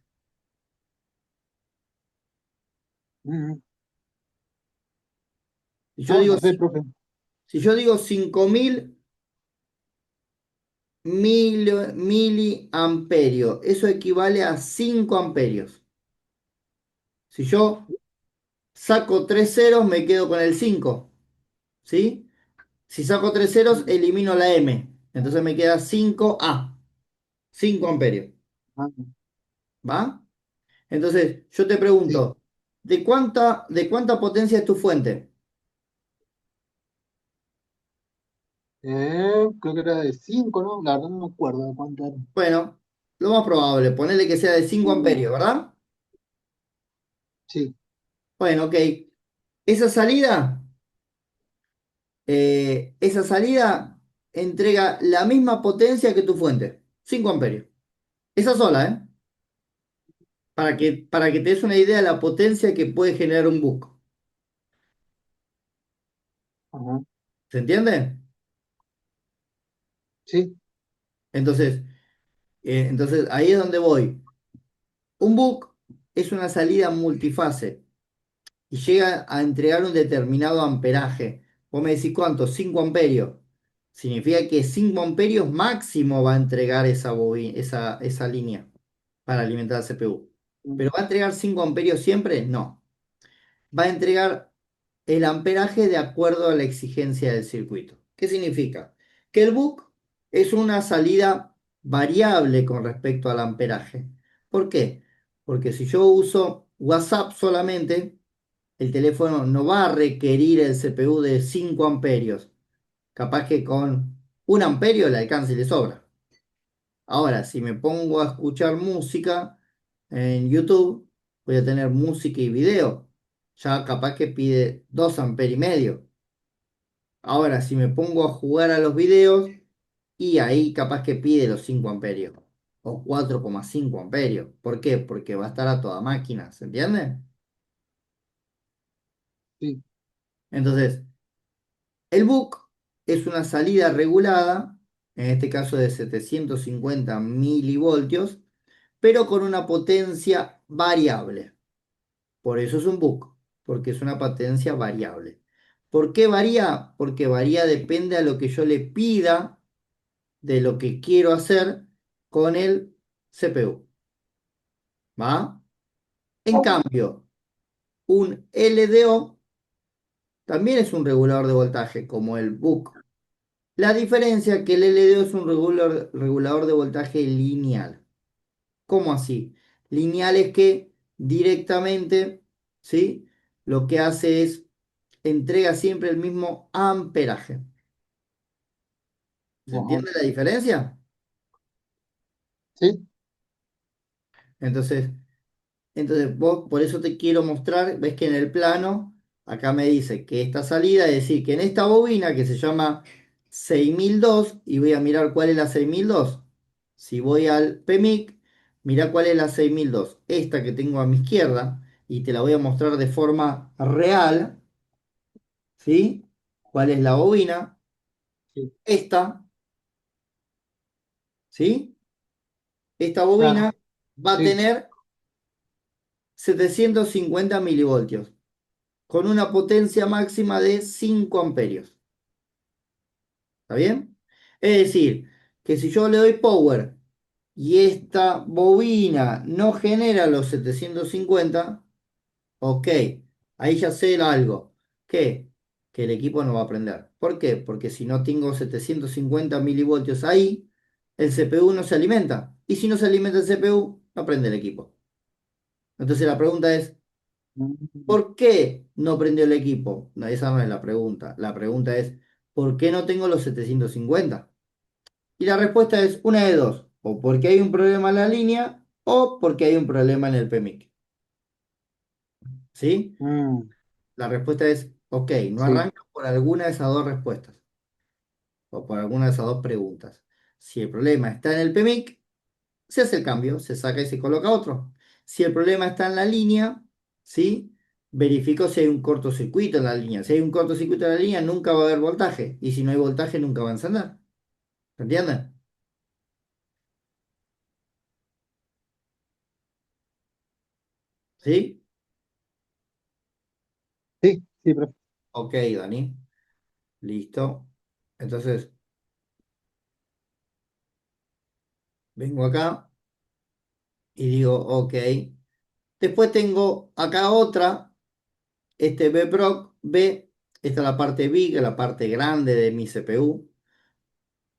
Mm. Si yo No, digo, no sé, profe. si yo digo 5000 miliamperios, eso equivale a 5 amperios. Si yo saco 3 ceros, me quedo con el 5, ¿sí? Si saco 3 ceros, Mm. elimino la M. Entonces me queda 5A, 5 amperios, Ah, ¿va? Entonces, yo te sí. pregunto, ¿de cuánta potencia es tu fuente? Creo que era de 5, ¿no? La verdad no me acuerdo de cuánto era. Bueno, lo más probable, ponerle que sea de 5 amperios, ¿verdad? Sí. Bueno, ok. Esa salida, esa salida entrega la misma potencia que tu fuente, 5 amperios. Esa sola, ¿eh? Para que te des una idea de la potencia que puede generar un bus. Ajá. ¿Se entiende? Sí. Entonces, entonces ahí es donde voy. Un book es una salida multifase y llega a entregar un determinado amperaje. Vos me decís cuánto, 5 amperios. Significa que 5 amperios máximo va a entregar esa línea para alimentar al CPU. ¿Pero Mm. va a entregar 5 amperios siempre? No. Va a entregar el amperaje de acuerdo a la exigencia del circuito. ¿Qué significa? Que el book es una salida variable con respecto al amperaje. ¿Por qué? Porque si yo uso WhatsApp solamente, el teléfono no va a requerir el CPU de 5 amperios. Capaz que con 1 amperio le alcance y le sobra. Ahora, si me pongo a escuchar música en YouTube, voy a tener música y video. Ya capaz que pide 2,5 amperes. Ahora, si me pongo a jugar a los videos, y ahí capaz que pide los 5 amperios. O 4,5 amperios. ¿Por qué? Porque va a estar a toda máquina. ¿Se entiende? Sí. Entonces, el book es una salida regulada, en este caso de 750 milivoltios, pero con una potencia variable. Por eso es un book, porque es una potencia variable. ¿Por qué varía? Porque varía depende a lo que yo le pida de lo que quiero hacer con el CPU. ¿Va? En cambio, un LDO también es un regulador de voltaje, como el book. La diferencia es que el LDO es un regulador de voltaje lineal. ¿Cómo así? Lineal es que directamente, ¿sí? Lo que hace es entrega siempre el mismo amperaje. ¿Se Ajá. entiende la diferencia? Sí. Entonces, vos, por eso te quiero mostrar, ves que en el plano, acá me dice que esta salida, es decir, que en esta bobina que se llama 6002, y voy a mirar cuál es la 6002. Si voy al PMIC, mira cuál es la 6002. Esta que tengo a mi izquierda, y te la voy a mostrar de forma real, ¿sí? ¿Cuál es la bobina? Sí. Esta, ¿sí? Esta bobina Claro. va a Sí. tener 750 milivoltios, con una potencia máxima de 5 amperios. ¿Está bien? Es decir, que si yo le doy power y esta bobina no genera los 750, ok, ahí ya sé algo. ¿Qué? Que el equipo no va a prender. ¿Por qué? Porque si no tengo 750 milivoltios ahí, el CPU no se alimenta. Y si no se alimenta el CPU, no prende el equipo. Entonces la pregunta es, Mm. ¿por qué no prendió el equipo? No, esa no es la pregunta. La pregunta es, ¿por qué no tengo los 750? Y la respuesta es una de dos. O porque hay un problema en la línea o porque hay un problema en el PMIC. ¿Sí? Mm. La respuesta es, ok, no Sí. arranca por alguna de esas dos respuestas o por alguna de esas dos preguntas. Si el problema está en el PMIC, se hace el cambio, se saca y se coloca otro. Si el problema está en la línea, ¿sí? Verifico si hay un cortocircuito en la línea. Si hay un cortocircuito en la línea, nunca va a haber voltaje. Y si no hay voltaje, nunca va a encender. ¿Entiendes? ¿Sí? Sí, sí, profe. Ok, Dani. Listo. Entonces, vengo acá y digo, ok. Después tengo acá otra, este BPROC, B, esta es la parte big, la parte grande de mi CPU,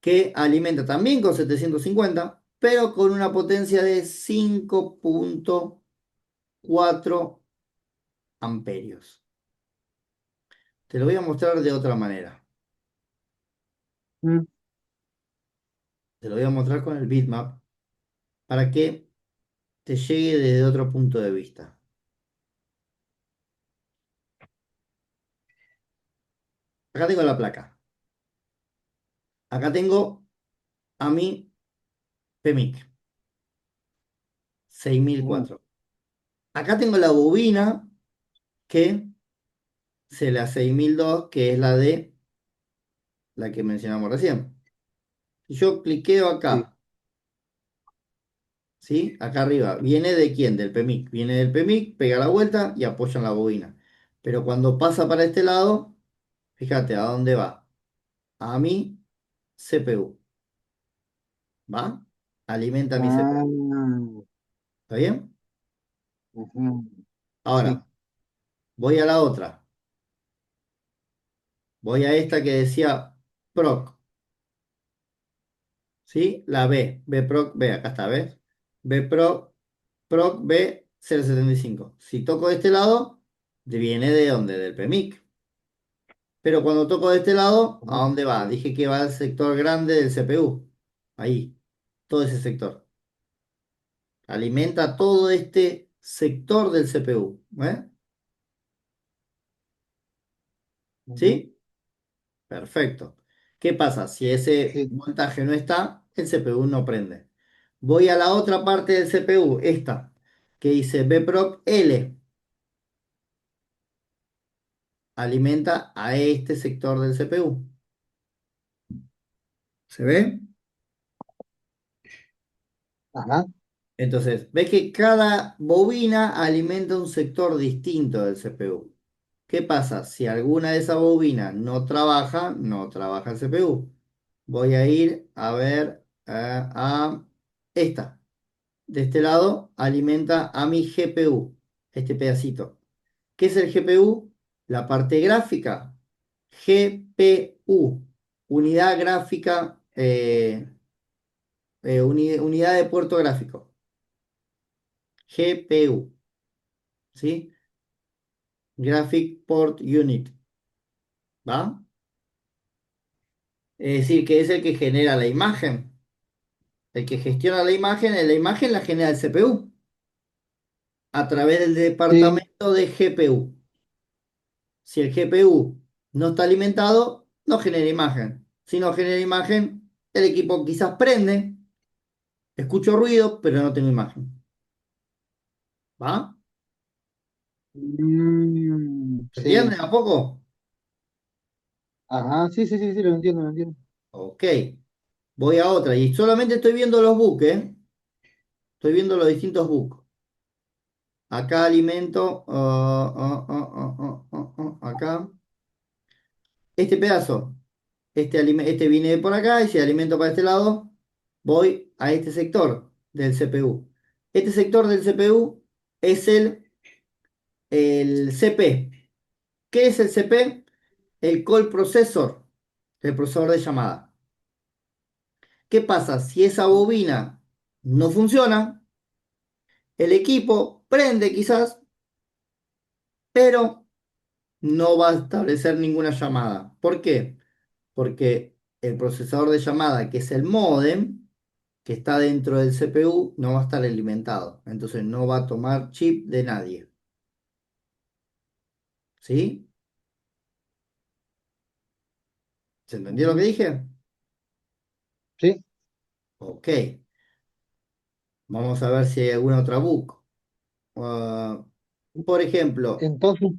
que alimenta también con 750 pero con una potencia de 5,4 amperios. Te lo voy a mostrar de otra manera. Mm, Te lo voy a mostrar con el bitmap para que te llegue desde otro punto de vista. Acá tengo la placa. Acá tengo a mi PMIC mm, 6004. Acá tengo la bobina que se la 6002, que es la de la que mencionamos recién. Si yo cliqueo sí. acá, ¿sí? Acá arriba, ¿viene de quién? Del PMIC. Viene del PMIC, pega la vuelta y apoya en la bobina. Pero cuando pasa para este lado, fíjate a dónde va. A mi CPU. ¿Va? Alimenta mi Ah, CPU. ¿Está bien? ujú, sí. Ahora, voy a la otra. Voy a esta que decía PROC. ¿Sí? La B. BPROC B. Acá está, ¿ves? BPROC PROC B 075. Si toco de este lado, viene de dónde? Del PMIC. Pero cuando toco de este lado, ¿a Ujú, dónde va? Dije que va al sector grande del CPU. Ahí. Todo ese sector. Alimenta todo este sector del CPU. ¿Eh? ujú, ¿Sí? Perfecto. ¿Qué pasa? Si ese sí. voltaje no está, el CPU no prende. Voy a la otra parte del CPU, esta, que dice BPROC L. Alimenta a este sector del CPU. ¿Se ve? Ajá. Entonces, ves que cada bobina alimenta un sector distinto del CPU. ¿Qué pasa? Si alguna de esas bobinas no trabaja, no trabaja el CPU. Voy a ir a ver a esta. De este lado alimenta a mi GPU, este pedacito. ¿Qué es el GPU? La parte gráfica. GPU, unidad gráfica, unidad de puerto gráfico. GPU, ¿sí? Graphic Port Unit, ¿va? Es decir, que es el que genera la imagen. El que gestiona la imagen la genera el CPU a través del Sí. departamento de GPU. Si el GPU no está alimentado, no genera imagen. Si no genera imagen, el equipo quizás prende, escucho ruido, pero no tengo imagen. ¿Va? ¿Se entiende Sí. a poco? Ajá. Sí, sí, sí, sí, lo entiendo, lo entiendo. Ok. Voy a otra y solamente estoy viendo los buques, ¿eh? Estoy viendo los distintos buques. Acá alimento, acá. Este pedazo, este viene de por acá y si alimento para este lado, voy a este sector del CPU. Este sector del CPU es el CP. ¿Qué es el CP? El call processor, el procesador de llamada. ¿Qué pasa? Si esa bobina no funciona, el equipo prende quizás, pero no va a establecer ninguna llamada. ¿Por qué? Porque el procesador de llamada, que es el módem, que está dentro del CPU, no va a estar alimentado. Entonces no va a tomar chip de nadie. ¿Sí? ¿Se entendió lo que Ujú, dije? sí. Ok. Vamos a ver si hay alguna otra book. Ah, por ejemplo, Entonces,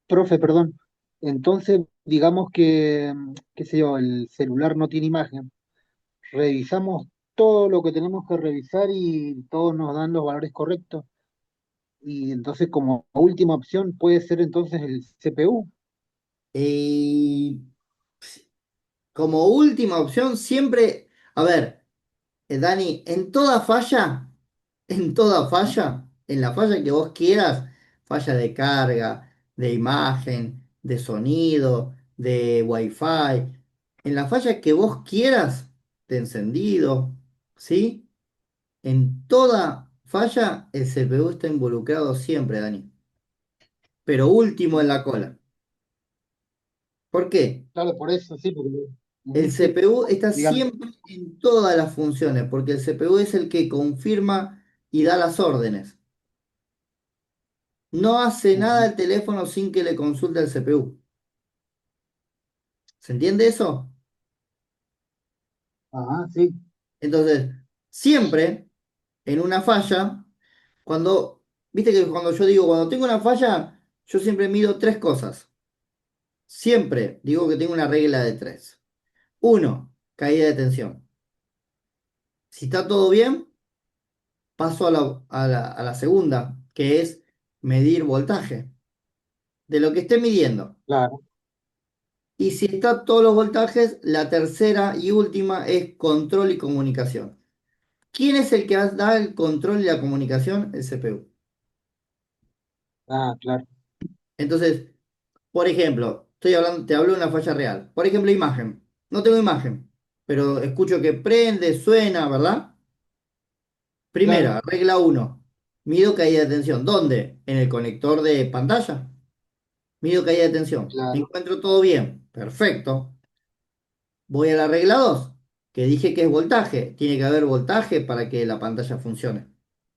profe, perdón. Entonces, digamos que, qué sé yo, el celular no tiene imagen. Revisamos todo lo que tenemos que revisar y todos nos dan los valores correctos. Y entonces, como última opción, puede ser entonces el CPU. y como última opción, siempre, a ver, Dani, en toda falla, en la falla que vos quieras, falla de carga, de imagen, de sonido, de wifi, en la falla que vos quieras, de encendido, ¿sí? En toda falla el CPU está involucrado siempre, Dani, pero último en la cola. ¿Por qué? Claro, por eso, sí, porque El sí, CPU está dígame. siempre en todas las funciones, porque el CPU es el que confirma y da las órdenes. No hace nada Ujú. el teléfono sin que le consulte el CPU. ¿Se entiende eso? Ajá, sí, Entonces, siempre en una falla, viste que cuando yo digo, cuando tengo una falla, yo siempre mido tres cosas. Siempre digo que tengo una regla de tres. Uno, caída de tensión. Si está todo bien, paso a la segunda, que es medir voltaje de lo que esté midiendo. claro. Y si está todos los voltajes, la tercera y última es control y comunicación. ¿Quién es el que da el control y la comunicación? El CPU. Ah, claro. Entonces, por ejemplo, estoy hablando, te hablo de una falla real. Por ejemplo, imagen. No tengo imagen, pero escucho que prende, suena, ¿verdad? Claro, Primera, regla uno. Mido caída de tensión. ¿Dónde? En el conector de pantalla. Mido caída de tensión. claro. Encuentro todo bien. Perfecto. Voy a la regla 2 que dije que es voltaje. Tiene que haber voltaje para que la pantalla funcione.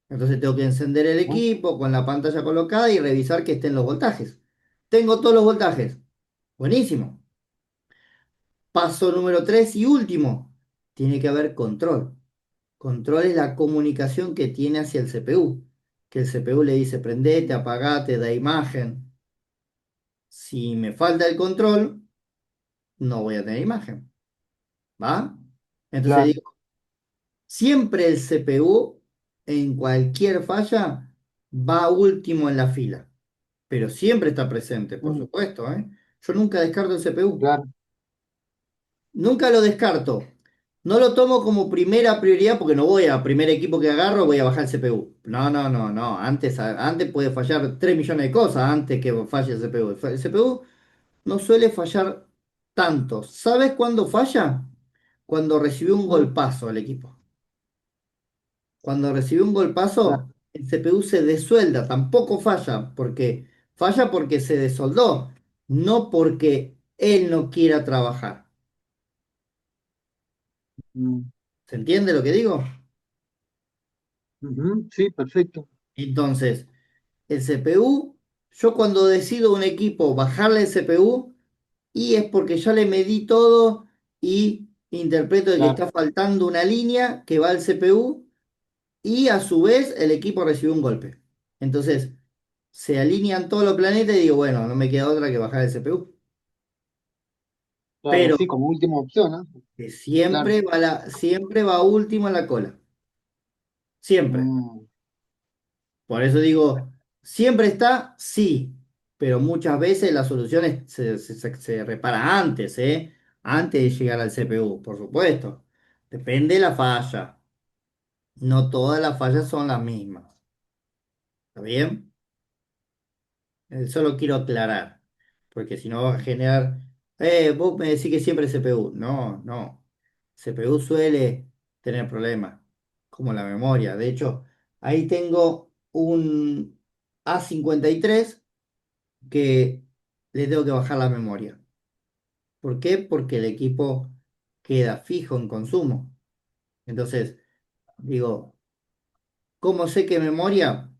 Entonces tengo que encender el Ujú. equipo con la pantalla colocada y revisar que estén los voltajes. Tengo todos los voltajes. Buenísimo. Paso número 3 y último. Tiene que haber control. Control es la comunicación que tiene hacia el CPU. Que el CPU le dice prendete, apagate, da imagen. Si me falta el control, no voy a tener imagen. ¿Va? Entonces Claro. digo, siempre el CPU en cualquier falla va último en la fila, pero siempre está presente, por Mm, supuesto, ¿eh? Yo nunca descarto el CPU, claro. nunca lo descarto. No lo tomo como primera prioridad porque no voy a primer equipo que agarro, voy a bajar el CPU. No, no, no, no. Antes puede fallar 3 millones de cosas antes que falle el CPU. El CPU no suele fallar tanto. ¿Sabes cuándo falla? Cuando recibió un Mm, golpazo al equipo. Cuando recibe un golpazo, claro. el CPU se desuelda, tampoco falla porque se desoldó, no porque él no quiera trabajar. Mm, ¿Se entiende lo que digo? ujú, sí, perfecto. Entonces, el CPU, yo cuando decido un equipo bajarle el CPU, y es porque ya le medí todo y interpreto de que Claro. está faltando una línea que va al CPU y a su vez el equipo recibió un golpe. Entonces, se alinean todos los planetas y digo, bueno, no me queda otra que bajar el CPU. Claro, Pero sí, como última opción, ¿no? que Claro. siempre va último en la cola. Siempre. Mm, Por eso digo, siempre está, sí, pero muchas veces la solución se repara antes, ¿eh? Antes de llegar al CPU, por supuesto. Depende de la falla. No todas las fallas son las mismas. ¿Está bien? Solo quiero aclarar, porque si no va a generar, vos me decís que siempre CPU. No, no. CPU suele tener problemas, como la memoria. De hecho, ahí tengo un A53 que le tengo que bajar la memoria. ¿Por qué? Porque el equipo queda fijo en consumo. Entonces, digo, ¿cómo sé qué memoria?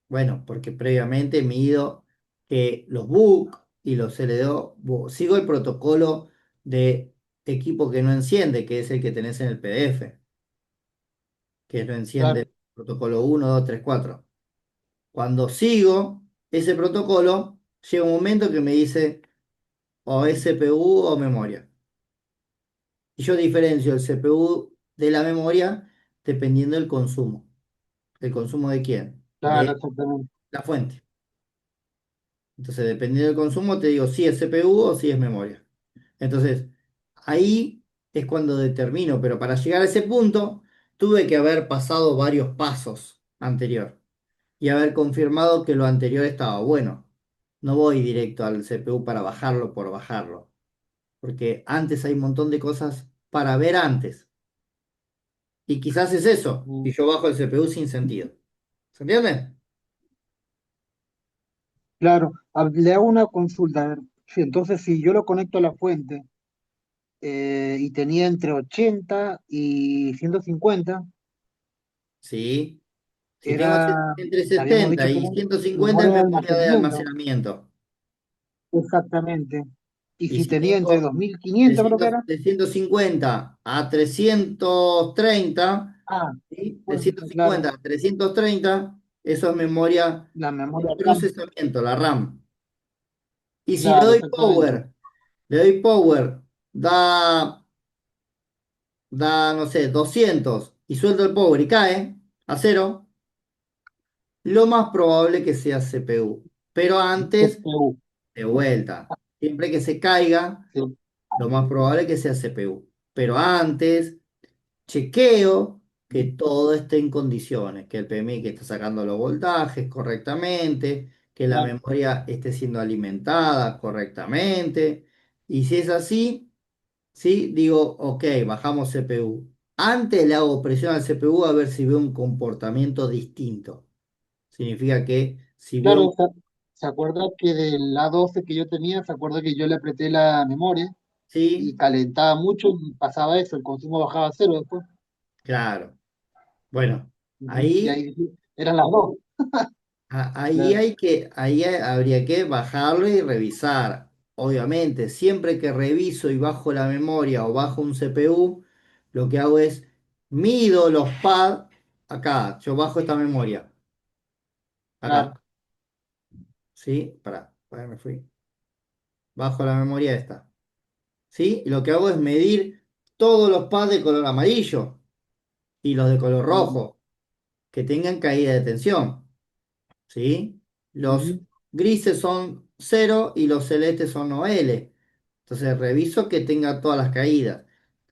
Bueno, porque previamente mido que los book y los LDO, sigo el protocolo de equipo que no enciende, que es el que tenés en el PDF, que no enciende. claro. protocolo uno 2 3 4. Cuando sigo ese protocolo, llega un momento que me dice o es CPU o memoria. Y yo diferencio el CPU de la memoria dependiendo del consumo. ¿El consumo de quién? Claro, De exactamente. la fuente. Entonces, dependiendo del consumo, te digo si es CPU o si es memoria. Entonces, ahí es cuando determino, pero para llegar a ese punto, tuve que haber pasado varios pasos anterior y haber confirmado que lo anterior estaba bueno. No voy directo al CPU para bajarlo por bajarlo, porque antes hay un montón de cosas para ver antes. Y quizás es eso, y Mm. yo bajo el CPU sin sentido. ¿Se entiende? Claro, le hago una consulta. A ver, sí, entonces, si yo lo conecto a la fuente y tenía entre 80 y 150, Sí. Si tengo era, entre habíamos 70 dicho que y era 150 es memoria de memoria de almacenamiento. almacenamiento. Exactamente. Y Y si si tenía entre tengo 2500, creo que era. de 150 a 330, Ah, ¿sí? De bueno, claro, 150 a 330, eso es memoria la de memoria RAM. procesamiento, la RAM. Y si Claro, exactamente. le doy power, da, no sé, 200 y suelto el power y cae a cero, lo más probable que sea CPU. Pero antes, CPU. de vuelta, siempre que se caiga, Sí, lo más probable que sea CPU. Pero antes, chequeo que todo esté en condiciones, que el PMI que está sacando los voltajes correctamente, que la claro, memoria esté siendo alimentada correctamente. Y si es así, sí, digo, ok, bajamos CPU. Antes le hago presión al CPU a ver si veo un comportamiento distinto. Significa que si veo, claro, se acuerda que del A12 que yo tenía, se acuerda que yo le apreté la memoria y sí, calentaba mucho y pasaba eso, el consumo bajaba a cero después. claro. Bueno, Ujú. Y ahí ahí eran las dos. Ahí Claro, hay que, habría que bajarlo y revisar. Obviamente, siempre que reviso y bajo la memoria o bajo un CPU, lo que hago es mido los pads acá. Yo bajo esta memoria claro. acá, ¿sí? Para, me fui. Bajo la memoria esta, ¿sí? Y lo que hago es medir todos los pads de color amarillo y los de color Ujú, rojo que tengan caída de tensión. ¿Sí? Los ujú, grises son cero y los celestes son OL. Entonces reviso que tenga todas las caídas.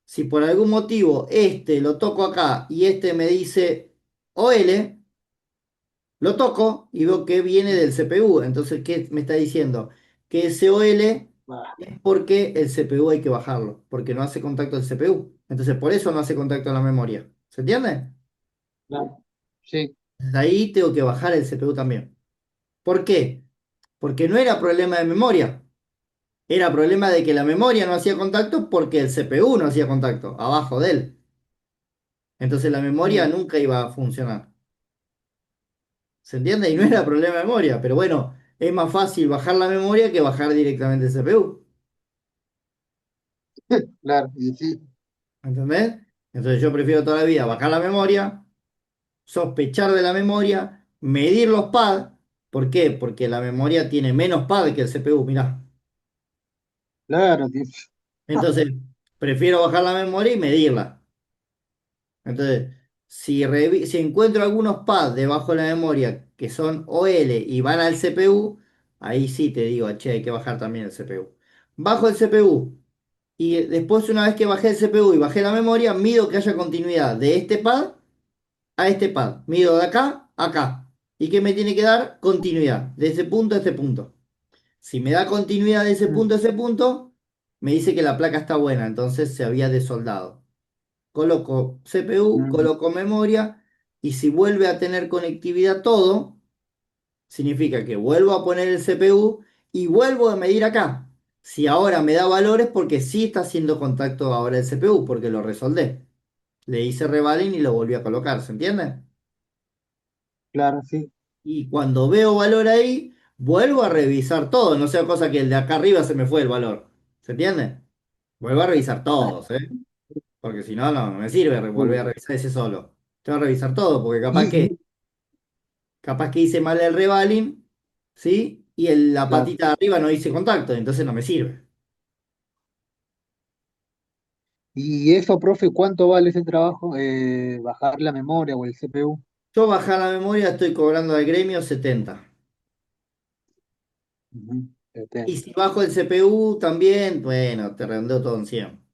Si por algún motivo este lo toco acá y este me dice OL, lo toco y veo que viene del CPU. Entonces, ¿qué me está diciendo? Que ese OL va, es porque el CPU hay que bajarlo, porque no hace contacto el CPU. Entonces, por eso no hace contacto la memoria. ¿Se entiende? claro. Sí, Entonces, ahí tengo que bajar el CPU también. ¿Por qué? Porque no era problema de memoria, era problema de que la memoria no hacía contacto porque el CPU no hacía contacto abajo de él. Entonces la memoria mm, nunca iba a funcionar. ¿Se entiende? Y no era problema de memoria, pero bueno, es más fácil bajar la memoria que bajar directamente el CPU. claro, y sí, ¿Entendés? Entonces yo prefiero toda la vida bajar la memoria, sospechar de la memoria, medir los pads. ¿Por qué? Porque la memoria tiene menos pads que el CPU, mirá. claro, Dios. Entonces, prefiero bajar la memoria y medirla. Entonces, si encuentro algunos pads debajo de la memoria que son OL y van al CPU, ahí sí te digo, che, hay que bajar también el CPU. Bajo el CPU y después una vez que bajé el CPU y bajé la memoria, mido que haya continuidad de este pad a este pad. Mido de acá a acá. ¿Y qué me tiene que dar? Continuidad, de ese punto a este punto. Si me da continuidad de ese Mm, punto a ese punto, me dice que la placa está buena, entonces se había desoldado. Coloco CPU, mm, coloco memoria y si vuelve a tener conectividad todo, significa que vuelvo a poner el CPU y vuelvo a medir acá. Si ahora me da valores porque sí está haciendo contacto ahora el CPU, porque lo resoldé. Le hice revaliding y lo volví a colocar, ¿se entiende? claro, sí. Y cuando veo valor ahí, vuelvo a revisar todo, no sea cosa que el de acá arriba se me fue el valor. ¿Se entiende? Vuelvo a revisar todos, ¿eh? Porque si no, no me sirve volver a Sí, revisar ese solo. Tengo que revisar todo, porque Y, capaz que hice mal el rebalín, ¿sí? Y la claro. patita de arriba no hice contacto, entonces no me sirve. Y eso, profe, ¿cuánto vale ese trabajo? Bajar la memoria o el CPU. Yo bajar la memoria estoy cobrando al gremio 70. Ujú, Y 70, si bajo el CPU también, bueno, te redondeo todo en 100.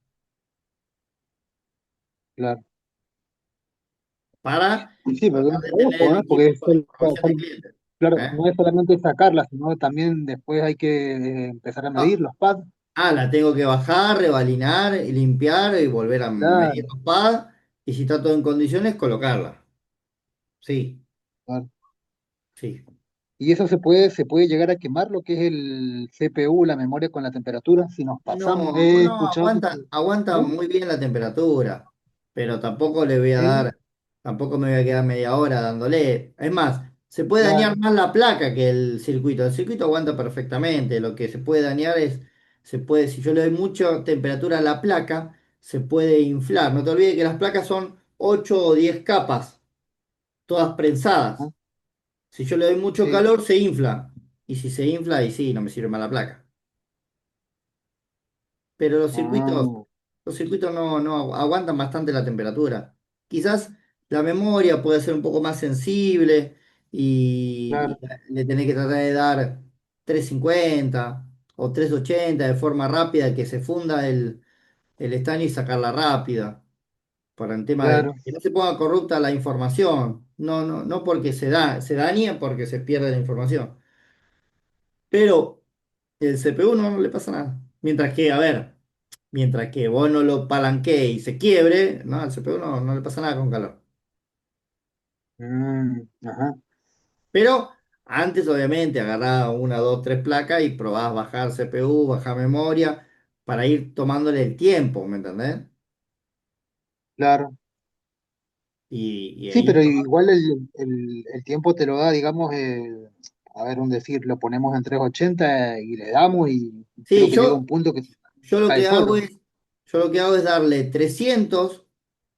claro. Para Sí, porque es tratar un de tener el trabajo, ¿eh? Porque equipo con información de cliente. claro, ¿Eh? no es solamente sacarla, sino también después hay que empezar a Ah, medir los pads. la tengo que bajar, rebalinar, limpiar y volver a medir Claro, los pads. Y si está todo en condiciones, colocarla. Sí, claro. sí. Y eso se puede llegar a quemar lo que es el CPU, la memoria con la temperatura, si nos pasamos. No, no, He no, escuchado aguanta ¿no? muy bien la temperatura, pero tampoco le voy a Sí, dar, tampoco me voy a quedar media hora dándole. Es más, se puede dañar claro, más la placa que el circuito. El circuito aguanta perfectamente. Lo que se puede dañar es, si yo le doy mucha temperatura a la placa, se puede inflar. No te olvides que las placas son 8 o 10 capas, todas ajá, prensadas. Si yo le doy mucho sí. calor, se infla. Y si se infla, ahí sí, no me sirve más la placa. Pero Ah, los circuitos no aguantan bastante la temperatura. Quizás la memoria puede ser un poco más sensible claro, y le tenés que tratar de dar 350 o 380 de forma rápida, que se funda el estaño y sacarla rápida, para el tema de claro. que no se ponga corrupta la información. No porque se dañe, porque se pierde la información. Pero el CPU no le pasa nada. Mientras que, a ver. Mientras que vos no lo palanquees y se quiebre, ¿no? Al CPU no le pasa nada con calor. Ajá, Pero antes, obviamente, agarrás una, dos, tres placas y probás bajar CPU, bajar memoria, para ir tomándole el tiempo, ¿me entendés? claro. Y Sí, ahí, pero igual el tiempo te lo da, digamos, a ver, un decir, lo ponemos en 380 y le damos y creo sí, que llega un punto que se yo lo cae que hago solo. es, yo lo que hago es darle 300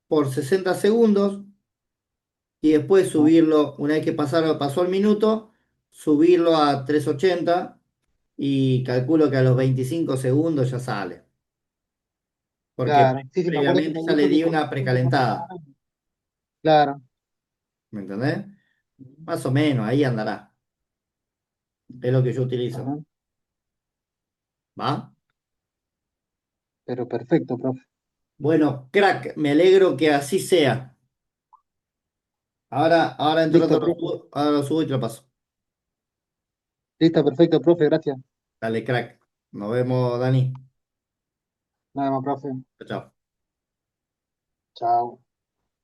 por 60 segundos y después ¿No? subirlo, una vez que pasó el minuto, subirlo a 380 y calculo que a los 25 segundos ya sale, porque Claro, sí, sí, me acuerdo que previamente me ya le dijo que di con una una precalentada, semana. Claro. ¿me entendés? Más o menos, ahí andará, es lo que yo utilizo, Ajá, ¿va? pero perfecto, profe. Bueno, crack, me alegro que así sea. Ahora dentro de Listo, rato profe. ahora lo subo y te lo paso. Listo, perfecto, profe, gracias. Dale, crack. Nos vemos, Dani. Nada más, profe. Chao, chao. Chao.